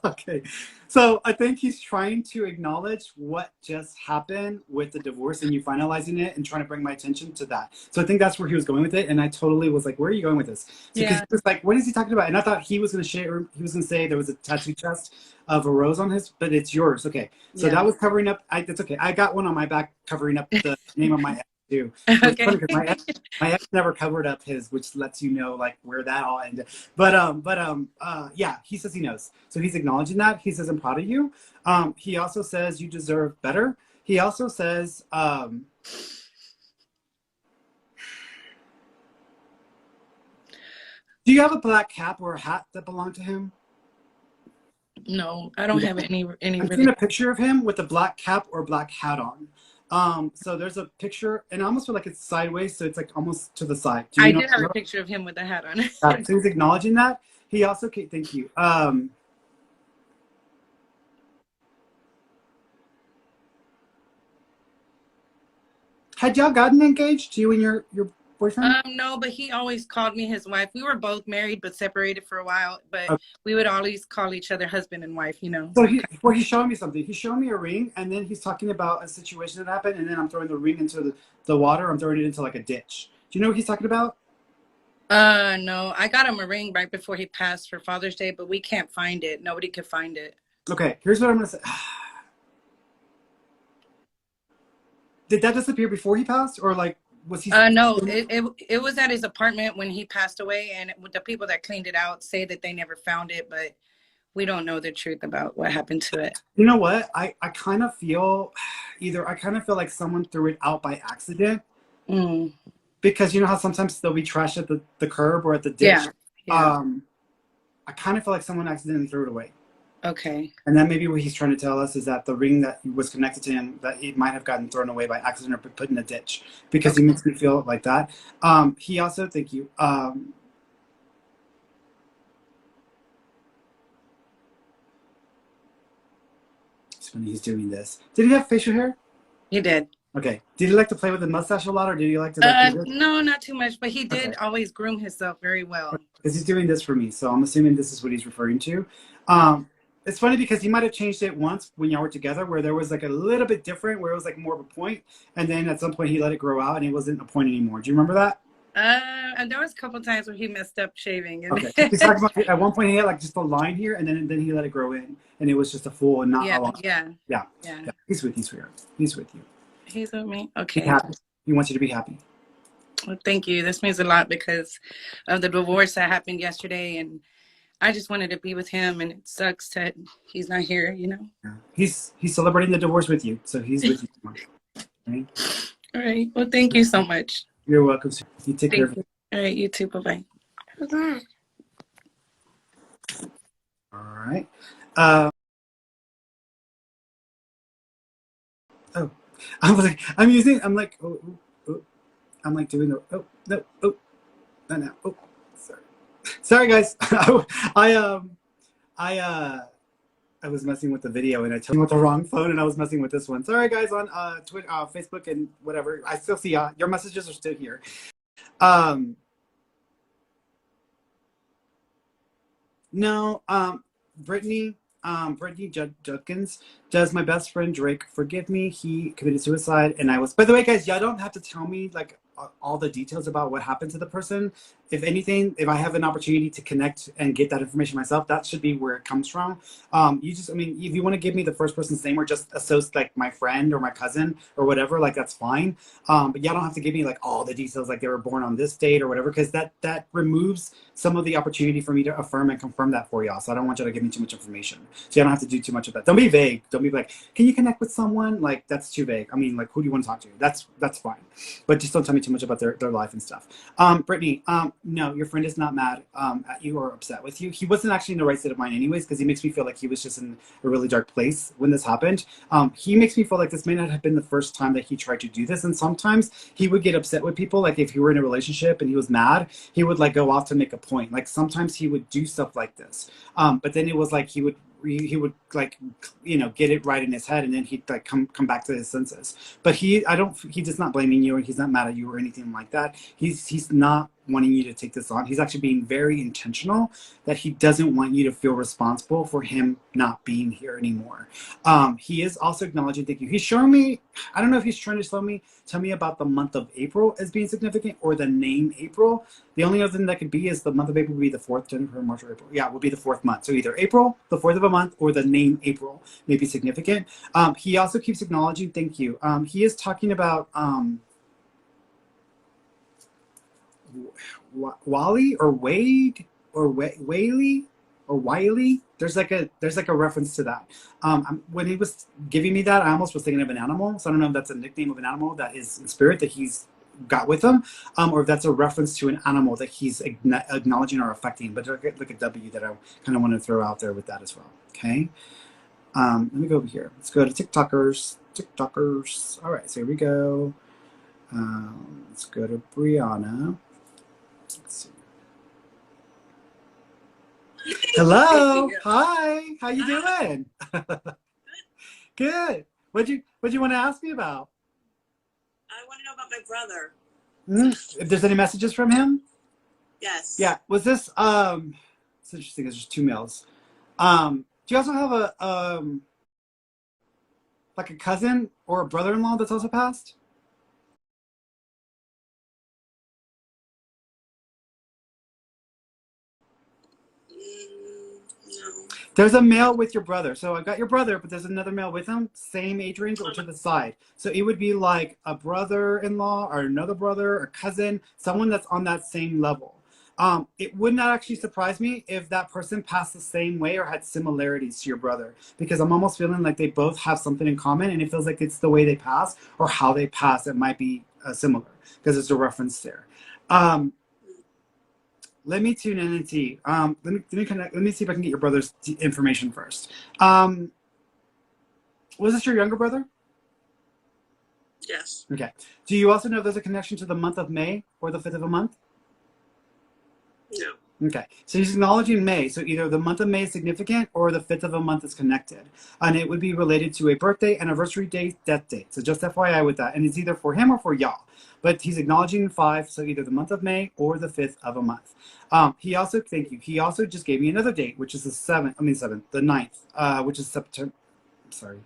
okay. So I think he's trying to acknowledge what just happened with the divorce and you finalizing it and trying to bring my attention to that. So I think that's where he was going with it. And I totally was like, where are you going with this? So because he was like, what is he talking about? And I thought he was going to share, he was going to say there was a tattoo chest of a rose on his, but it's yours. Okay. So that was covering up. That's okay. I got one on my back covering up the name of my ex too. Okay. My ex never covered up his, which lets you know like where that all ended. But yeah, he says he knows. So he's acknowledging that. He says I'm proud of you. He also says you deserve better. He also says do you have a black cap or a hat that belonged to him? No, I don't have any. I've seen a picture of him with a black cap or black hat on. So there's a picture, and I almost feel like it's sideways, so it's like almost to the side. I did have a picture of him with a hat on. So he's acknowledging that. He also, okay, thank you. Had y'all gotten engaged, you and your boyfriend? No, but he always called me his wife. We were both married but separated for a while, but we would always call each other husband and wife, you know. So he's showing me something. He's showing me a ring, and then he's talking about a situation that happened, and then I'm throwing the ring into the water. I'm throwing it into like a ditch. Do you know what he's talking about? No, I got him a ring right before he passed for Father's Day, but we can't find it. Nobody could find it. Okay, here's what I'm gonna say. Did that disappear before he passed, or like was he? No, it was at his apartment when he passed away, and the people that cleaned it out say that they never found it, but we don't know the truth about what happened to it. You know what? I kind of feel like someone threw it out by accident. Because you know how sometimes there'll be trash at the curb or at the ditch. Yeah. I kind of feel like someone accidentally threw it away. Okay. And then maybe what he's trying to tell us is that the ring that was connected to him, that it might have gotten thrown away by accident or put in a ditch, because Okay. he makes me feel like that. He also, thank you. It's funny he's doing this. Did he have facial hair? He did. Okay. Did he like to play with the mustache a lot, or did he like to like do this? No, not too much, but he did Okay. always groom himself very well. Because he's doing this for me, so I'm assuming this is what he's referring to. It's funny because he might have changed it once when y'all were together, where there was like a little bit different, where it was like more of a point, and then at some point he let it grow out and it wasn't a point anymore. Do you remember that? And there was a couple times where he messed up shaving. And Okay. He's talking about, at one point he had like just a line here, and then he let it grow in, and it was just a full and not a long. Yeah. He's with you, sweetheart. He's with you. He's with me. Be Okay. happy. He wants you to be happy. Well, thank you. This means a lot because of the divorce that happened yesterday, and I just wanted to be with him, and it sucks that he's not here, you know. Yeah. He's celebrating the divorce with you, so he's with you. Okay? All right. Well, thank you so much. You're welcome. You take care of Thank you. All right. You too. Bye-bye. it. All right. Oh, I was like, I'm like, I'm like doing the, no, sorry guys. I was messing with the video and I told you with the wrong phone and I was messing with this one. Sorry guys on Twitter, Facebook and whatever. I still see your messages are still here. No, Brittany Judkins, does my best friend Drake forgive me? He committed suicide and I was, by the way, guys, y'all don't have to tell me like all the details about what happened to the person. If anything, if I have an opportunity to connect and get that information myself, that should be where it comes from. If you want to give me the first person's name or just associate like my friend or my cousin or whatever, like that's fine. But y'all don't have to give me like all the details, like they were born on this date or whatever, because that removes some of the opportunity for me to affirm and confirm that for y'all. So I don't want y'all to give me too much information. So you don't have to do too much of that. Don't be vague. Don't be like, can you connect with someone? Like that's too vague. I mean, like who do you want to talk to? That's fine. But just don't tell me too much about their life and stuff. Brittany, no, your friend is not mad at you or upset with you. He wasn't actually in the right state of mind anyways, because he makes me feel like he was just in a really dark place when this happened. He makes me feel like this may not have been the first time that he tried to do this. And sometimes he would get upset with people. Like if he were in a relationship and he was mad, he would like go off to make a point. Like sometimes he would do stuff like this. But then it was like he would like, you know, get it right in his head and then he'd like come back to his senses. But he does not blaming you or he's not mad at you or anything like that. He's not wanting you to take this on. He's actually being very intentional that he doesn't want you to feel responsible for him not being here anymore. He is also acknowledging, thank you. He's showing me, I don't know if he's trying to tell me about the month of April as being significant or the name April. The only other thing that could be is the month of April would be the 4th, January, March, or April. Yeah, it would be the 4th month. So either April, the 4th of a month, or the name April may be significant. He also keeps acknowledging, thank you. He is talking about Wally or Wade or Whaley or Wiley. There's like a reference to that. When he was giving me that, I almost was thinking of an animal. So I don't know if that's a nickname of an animal that is in spirit that he's got with him, or if that's a reference to an animal that he's acknowledging or affecting. But look at W that I kind of want to throw out there with that as well. Okay. Let me go over here. Let's go to TikTokers. All right, so here we go. Let's go to Brianna. Let's see. Hello. Hi. How you doing? Good. What'd you want to ask me about? I want to know about my brother. If there's any messages from him? Yes. Yeah. Was this it's interesting because there's two males. Do you also have a like a cousin or a brother-in-law that's also passed? No. There's a male with your brother. So I got your brother, but there's another male with him, same age range or to the side. So it would be like a brother-in-law or another brother or cousin, someone that's on that same level. It would not actually surprise me if that person passed the same way or had similarities to your brother, because I'm almost feeling like they both have something in common, and it feels like it's the way they pass or how they pass. It might be similar because there's a reference there. let me tune in and see. Let me see if I can get your brother's information first. Was this your younger brother? Yes. Okay. Do you also know if there's a connection to the month of May or the 5th of a month? No. Okay, so he's acknowledging May. So either the month of May is significant or the 5th of a month is connected. And it would be related to a birthday, anniversary date, death date. So just FYI with that. And it's either for him or for y'all. But he's acknowledging 5, so either the month of May or the 5th of a month. He also, thank you, he also just gave me another date, which is the 7th, the 9th, which is September, sorry.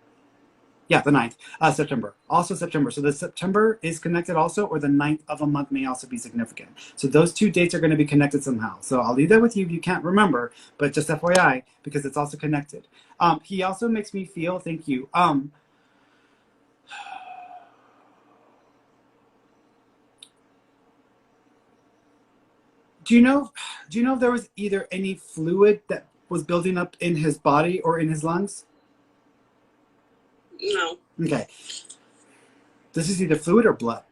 Yeah, the 9th, September. Also September. So the September is connected also, or the 9th of a month may also be significant. So those 2 dates are going to be connected somehow. So I'll leave that with you if you can't remember, but just FYI, because it's also connected. He also makes me feel, thank you. Do you know if there was either any fluid that was building up in his body or in his lungs? No. Okay. This is either fluid or blood.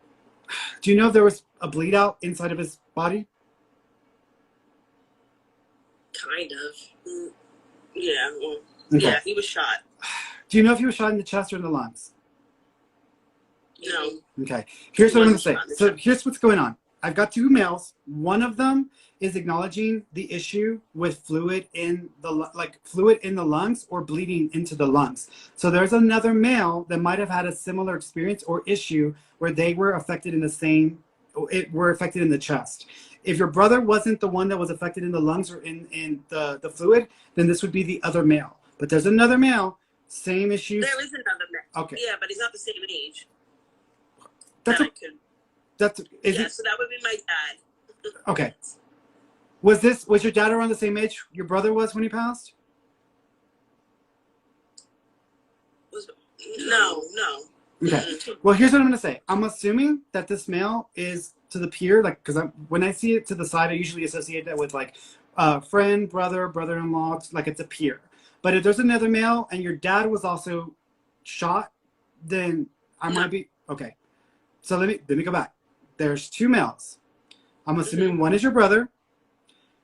Do you know if there was a bleed out inside of his body? Kind of. Yeah. Well, Okay. yeah, he was shot. Do you know if he was shot in the chest or in the lungs? No. Okay. Here's what I'm going to say. Wasn't shot in the So chest. here's what's going on. I've got 2 males. One of them is acknowledging the issue with fluid in the lungs or bleeding into the lungs. So there's another male that might have had a similar experience or issue where they were affected in the chest. If your brother wasn't the one that was affected in the lungs or in the fluid, then this would be the other male. But there's another male, same issues. There is another man. Okay. Yeah, but he's not the same age. That's that I could. So that would be my dad. Okay. Was your dad around the same age your brother was when he passed? No. Okay. Well, here's what I'm going to say. I'm assuming that this male is to the peer, like, because when I see it to the side, I usually associate that with like friend, brother-in-law, like it's a peer. But if there's another male and your dad was also shot, then I might be okay. So let me go back. There's 2 males. I'm assuming one is your brother.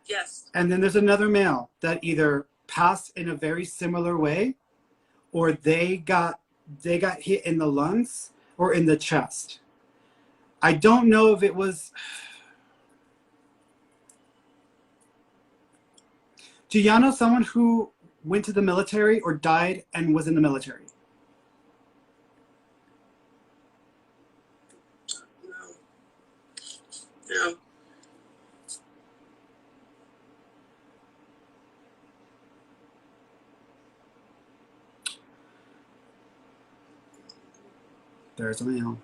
Yes. And then there's another male that either passed in a very similar way, or they got hit in the lungs or in the chest. I don't know if it was. Do y'all know someone who went to the military or died and was in the military? No. There's a male.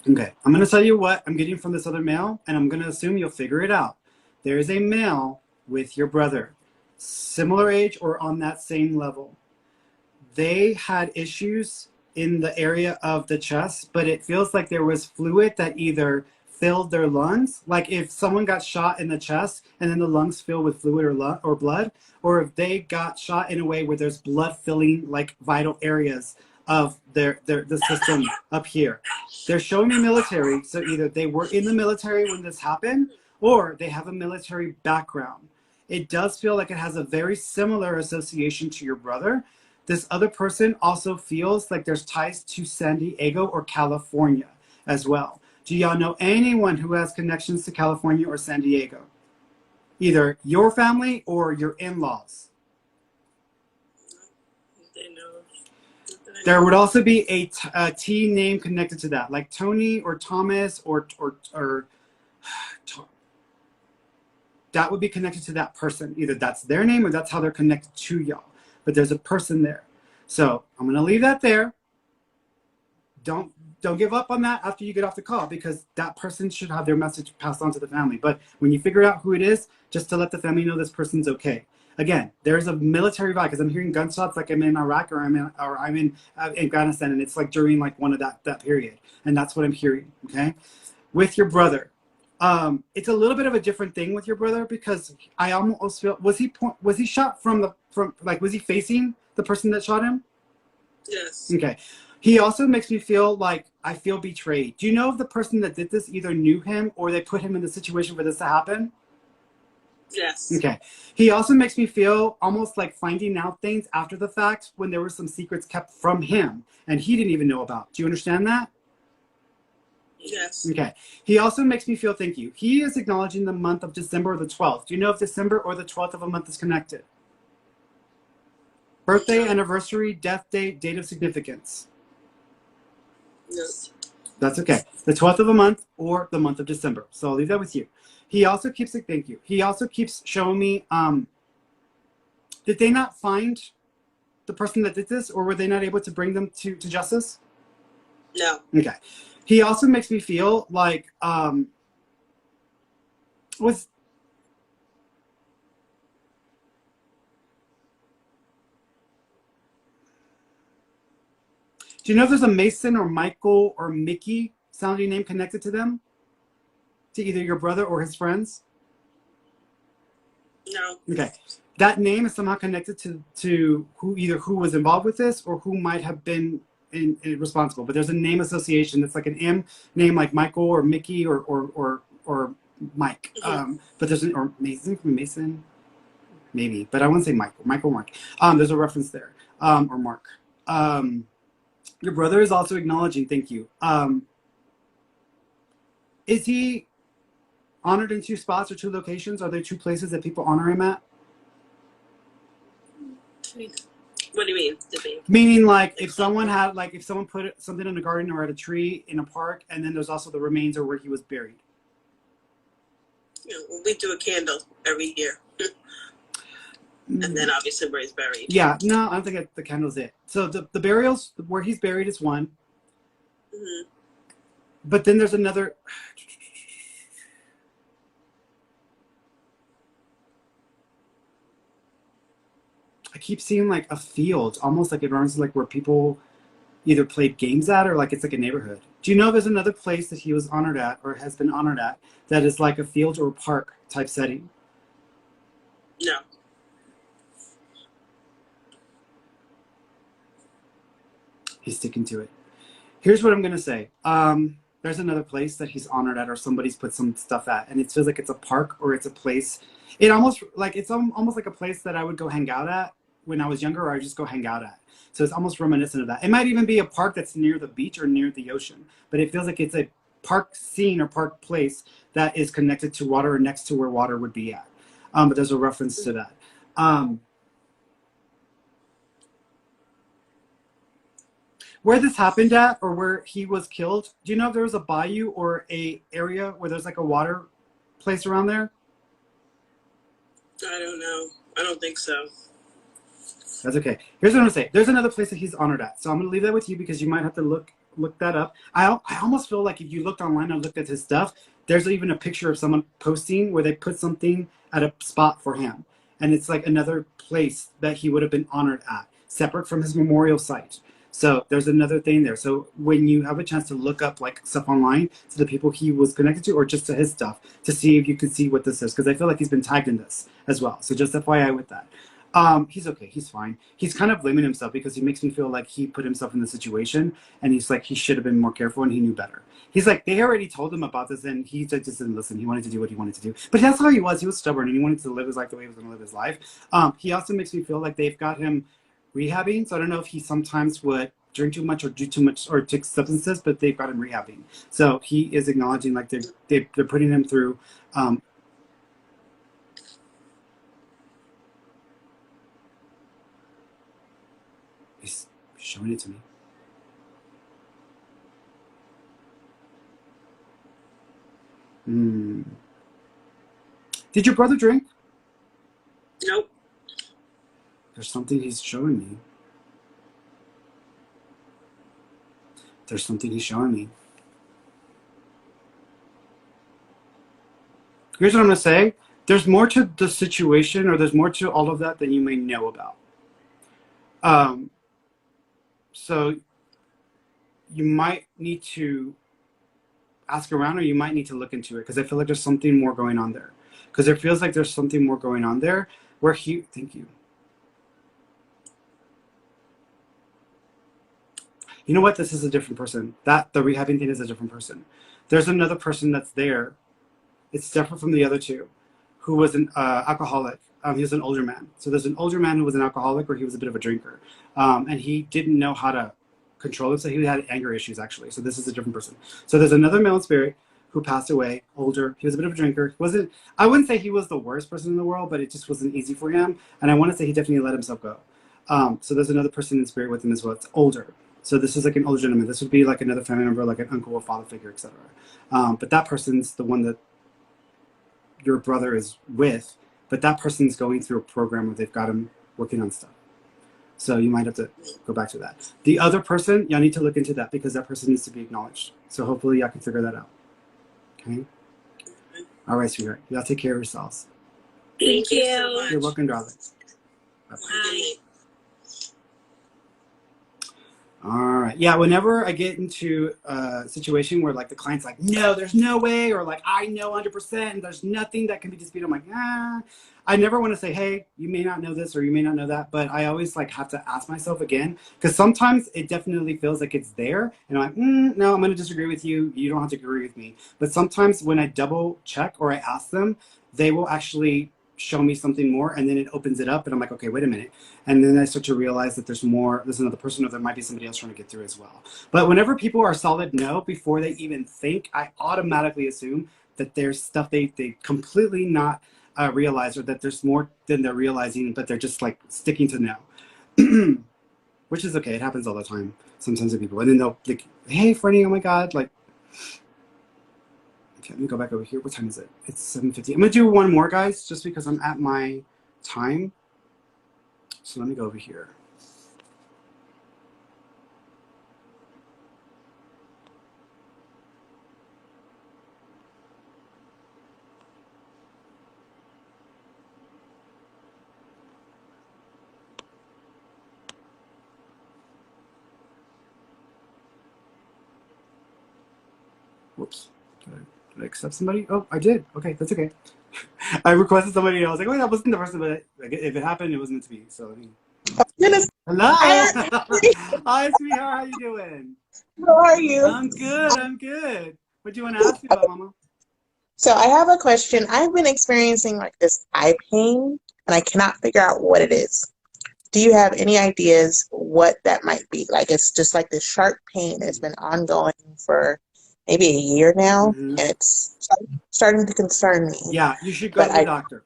Okay, I'm going to tell you what I'm getting from this other male, and I'm going to assume you'll figure it out. There is a male with your brother, similar age or on that same level. They had issues in the area of the chest, but it feels like there was fluid that either filled their lungs, like if someone got shot in the chest and then the lungs fill with fluid or blood, or if they got shot in a way where there's blood filling like vital areas of the system up here. They're showing me military, so either they were in the military when this happened or they have a military background. It does feel like it has a very similar association to your brother. This other person also feels like there's ties to San Diego or California as well. Do y'all know anyone who has connections to California or San Diego? Either your family or your in-laws. There would also be a T name connected to that, like Tony or Thomas or that would be connected to that person. Either that's their name or that's how they're connected to y'all. But there's a person there. So I'm going to leave that there. Don't give up on that after you get off the call, because that person should have their message passed on to the family. But when you figure out who it is, just to let the family know this person's okay. Again, there's a military vibe because I'm hearing gunshots like I'm in Iraq or I'm in Afghanistan, and it's like during like one of that period, and that's what I'm hearing. Okay, with your brother, it's a little bit of a different thing with your brother, because I almost feel was he shot from was he facing the person that shot him? Yes. Okay. He also makes me feel like I feel betrayed. Do you know if the person that did this either knew him or they put him in the situation for this to happen? Yes. Okay. He also makes me feel almost like finding out things after the fact when there were some secrets kept from him and he didn't even know about. Do you understand that? Yes. Okay. He also makes me feel, thank you. He is acknowledging the month of December or the 12th. Do you know if December or the 12th of a month is connected? Birthday, anniversary, death date, date of significance. Yes. That's okay. The 12th of a month or the month of December. So I'll leave that with you. He also keeps it, thank you. He also keeps showing me, did they not find the person that did this, or were they not able to bring them to justice? No. Okay. He also makes me feel like, was, do you know if there's a Mason or Michael or Mickey sounding name connected to them? To either your brother or his friends? No. Okay. That name is somehow connected to who was involved with this or who might have been responsible. But there's a name association that's like an M name like Michael or Mickey or Mike. Mm-hmm. But there's an, or Mason, maybe, but I wouldn't say Michael Mark. There's a reference there. Or Mark. Your brother is also acknowledging, thank you. Is he honored in two spots or two locations? Are there two places that people honor him at? What do you mean? Meaning, like, if someone put something in a garden or at a tree in a park, and then there's also the remains or where he was buried. You know, we do a candle every year. And then obviously where he's buried. Yeah, no, I don't think the candle's it. So the burials where he's buried is one. Mm-hmm. But then there's another. I keep seeing like a field, almost like it runs like where people either played games at or like it's like a neighborhood. Do you know there's another place that he was honored at or has been honored at that is like a field or a park type setting? No. He's sticking to it. Here's what I'm going to say. There's another place that he's honored at or somebody's put some stuff at, and it feels like it's a park or it's a place. It's almost like a place that I would go hang out at when I was younger, or I just go hang out at. So it's almost reminiscent of that. It might even be a park that's near the beach or near the ocean, but it feels like it's a park scene or park place that is connected to water or next to where water would be at. But there's a reference to that. Where this happened at or where he was killed, do you know if there was a bayou or a area where there's like a water place around there? I don't know. I don't think so. That's okay. Here's what I'm gonna say. There's another place that he's honored at. So I'm gonna leave that with you because you might have to look that up. I almost feel like if you looked online and looked at his stuff, there's even a picture of someone posting where they put something at a spot for him. And it's like another place that he would have been honored at, separate from his memorial site. So there's another thing there. So when you have a chance to look up like stuff online to the people he was connected to or just to his stuff to see if you can see what this is. Because I feel like he's been tagged in this as well. So just FYI with that. He's okay. He's fine. He's kind of blaming himself because he makes me feel like he put himself in the situation and he's like, he should have been more careful and he knew better. He's like, they already told him about this and he just didn't listen. He wanted to do what he wanted to do. But that's how he was. He was stubborn and he wanted to live his life the way he was going to live his life. He also makes me feel like they've got him rehabbing. So I don't know if he sometimes would drink too much or do too much or take substances, but they've got him rehabbing. So he is acknowledging like they're putting him through. He's showing it to me. Did your brother drink? Nope. There's something he's showing me. There's something he's showing me. Here's what I'm going to say. There's more to the situation or there's more to all of that than you may know about. So you might need to ask around or you might need to look into it because I feel like there's something more going on there. Because it feels like there's something more going on there where thank you. You know what? This is a different person. The rehabbing thing is a different person. There's another person that's there. It's different from the other two who was an alcoholic. He was an older man. So there's an older man who was an alcoholic, or he was a bit of a drinker, and he didn't know how to control himself. He had anger issues, actually. So this is a different person. So there's another male spirit who passed away, older. He was a bit of a drinker. I wouldn't say he was the worst person in the world, but it just wasn't easy for him. And I want to say he definitely let himself go. So there's another person in spirit with him as well. It's older. So this is like an older gentleman. This would be like another family member, like an uncle or father figure, etc. But that person's the one that your brother is with. But that person's going through a program where they've got him working on stuff. So you might have to go back to that. The other person, y'all need to look into that because that person needs to be acknowledged. So hopefully y'all can figure that out. Okay? All right, sweetheart. Y'all take care of yourselves. Thank you so much. You're welcome, darling. Bye. All right. Yeah, whenever I get into a situation where like the client's like, no, there's no way, or like, I know 100% and there's nothing that can be disputed, I'm like, I never want to say, hey, you may not know this or you may not know that, but I always like have to ask myself again, because sometimes it definitely feels like it's there and I'm like, no, I'm going to disagree with you. You don't have to agree with me. But sometimes when I double check or I ask them, they will actually show me something more, and then it opens it up and I'm like, okay, wait a minute. And then I start to realize that there's another person, or there might be somebody else trying to get through as well. But whenever people are solid no before they even think, I automatically assume that there's stuff they completely not realize, or that there's more than they're realizing, but they're just like sticking to no. Which is okay. It happens all the time sometimes to people. And then they'll like, hey, Ferny, oh my God, like, okay, let me go back over here. What time is it? It's 7:50. I'm going to do one more, guys, just because I'm at my time. So let me go over here. Whoops. Did I accept somebody? Oh, I did. Okay, that's okay. I requested somebody and I was like, oh, that wasn't the person, but like, if it happened, it wasn't meant to be. So, hello. Hi, sweetheart. How you doing? How are you? I'm good. I'm good. What do you want to ask me about, Mama? So I have a question. I've been experiencing like this eye pain, and I cannot figure out what it is. Do you have any ideas what that might be? Like it's just like this sharp pain that's been ongoing for maybe a year now, and it's starting to concern me. Yeah, you should go to the doctor.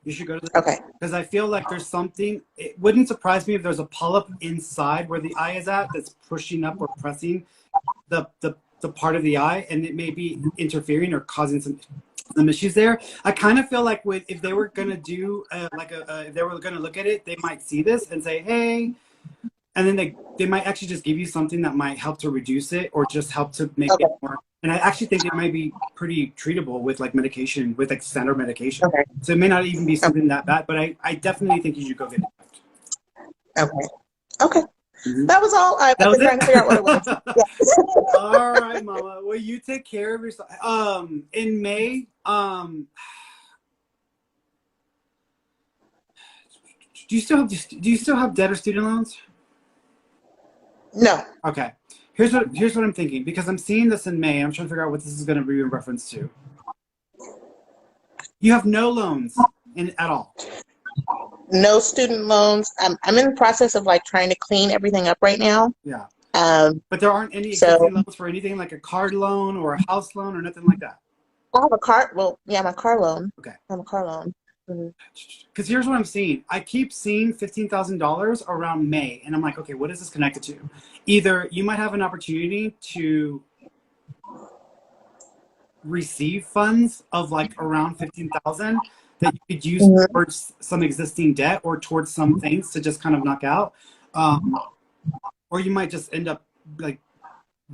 You should go to the doctor. Because I feel like there's something, it wouldn't surprise me if there's a polyp inside where the eye is at that's pushing up or pressing the part of the eye, and it may be interfering or causing some issues there. I kind of feel like if they were going to do if they were going to look at it, they might see this and say, hey, and then they might actually just give you something that might help to reduce it or just help to make it more. And I actually think it might be pretty treatable with like medication, with like standard medication. So it may not even be something that bad, but I definitely think you should go get it. Okay. That was all. I've been trying to figure out what it was. All right, Mama. Well, you take care of yourself. In May, do you still have debt or student loans? No. Okay. Here's what I'm thinking, because I'm seeing this in May. I'm trying to figure out what this is going to be in reference to. You have no loans at all. No student loans. I'm in the process of like trying to clean everything up right now. Yeah. But there aren't any existing loans for anything like a car loan or a house loan or nothing like that. I have a car. Well, yeah, my car loan. Okay. I have a car loan. Because here's what I'm seeing. I keep seeing $15,000 around May, and I'm like, okay, what is this connected to? Either you might have an opportunity to receive funds of like around $15,000 that you could use towards some existing debt or towards some things to just kind of knock out, or you might just end up like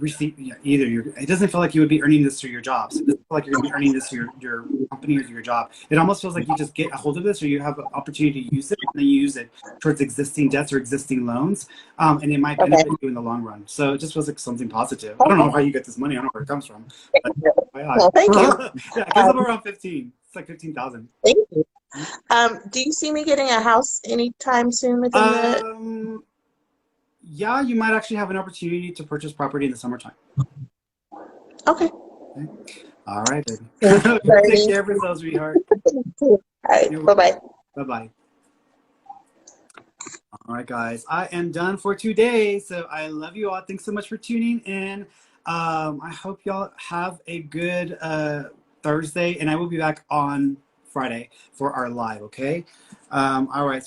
it doesn't feel like you would be earning this through your job. So it doesn't feel like you're going to be earning this through your company or through your job. It almost feels like you just get a hold of this, or you have an opportunity to use it, and then you use it towards existing debts or existing loans, and it might benefit you in the long run. So it just feels like something positive. I don't know how you get this money. I don't know where it comes from. Well, thank you. Yeah, it goes up around 15. It's like 15,000. Thank you. Do you see me getting a house anytime soon within the? Yeah, you might actually have an opportunity to purchase property in the summertime. Okay. All right, baby. Thank you, Take Ferny. care of yourself, sweetheart. All right, You're bye-bye. welcome. Bye-bye. All right, guys. I am done for today. So I love you all. Thanks so much for tuning in. I hope y'all have a good Thursday, and I will be back on Friday for our live, okay? All right.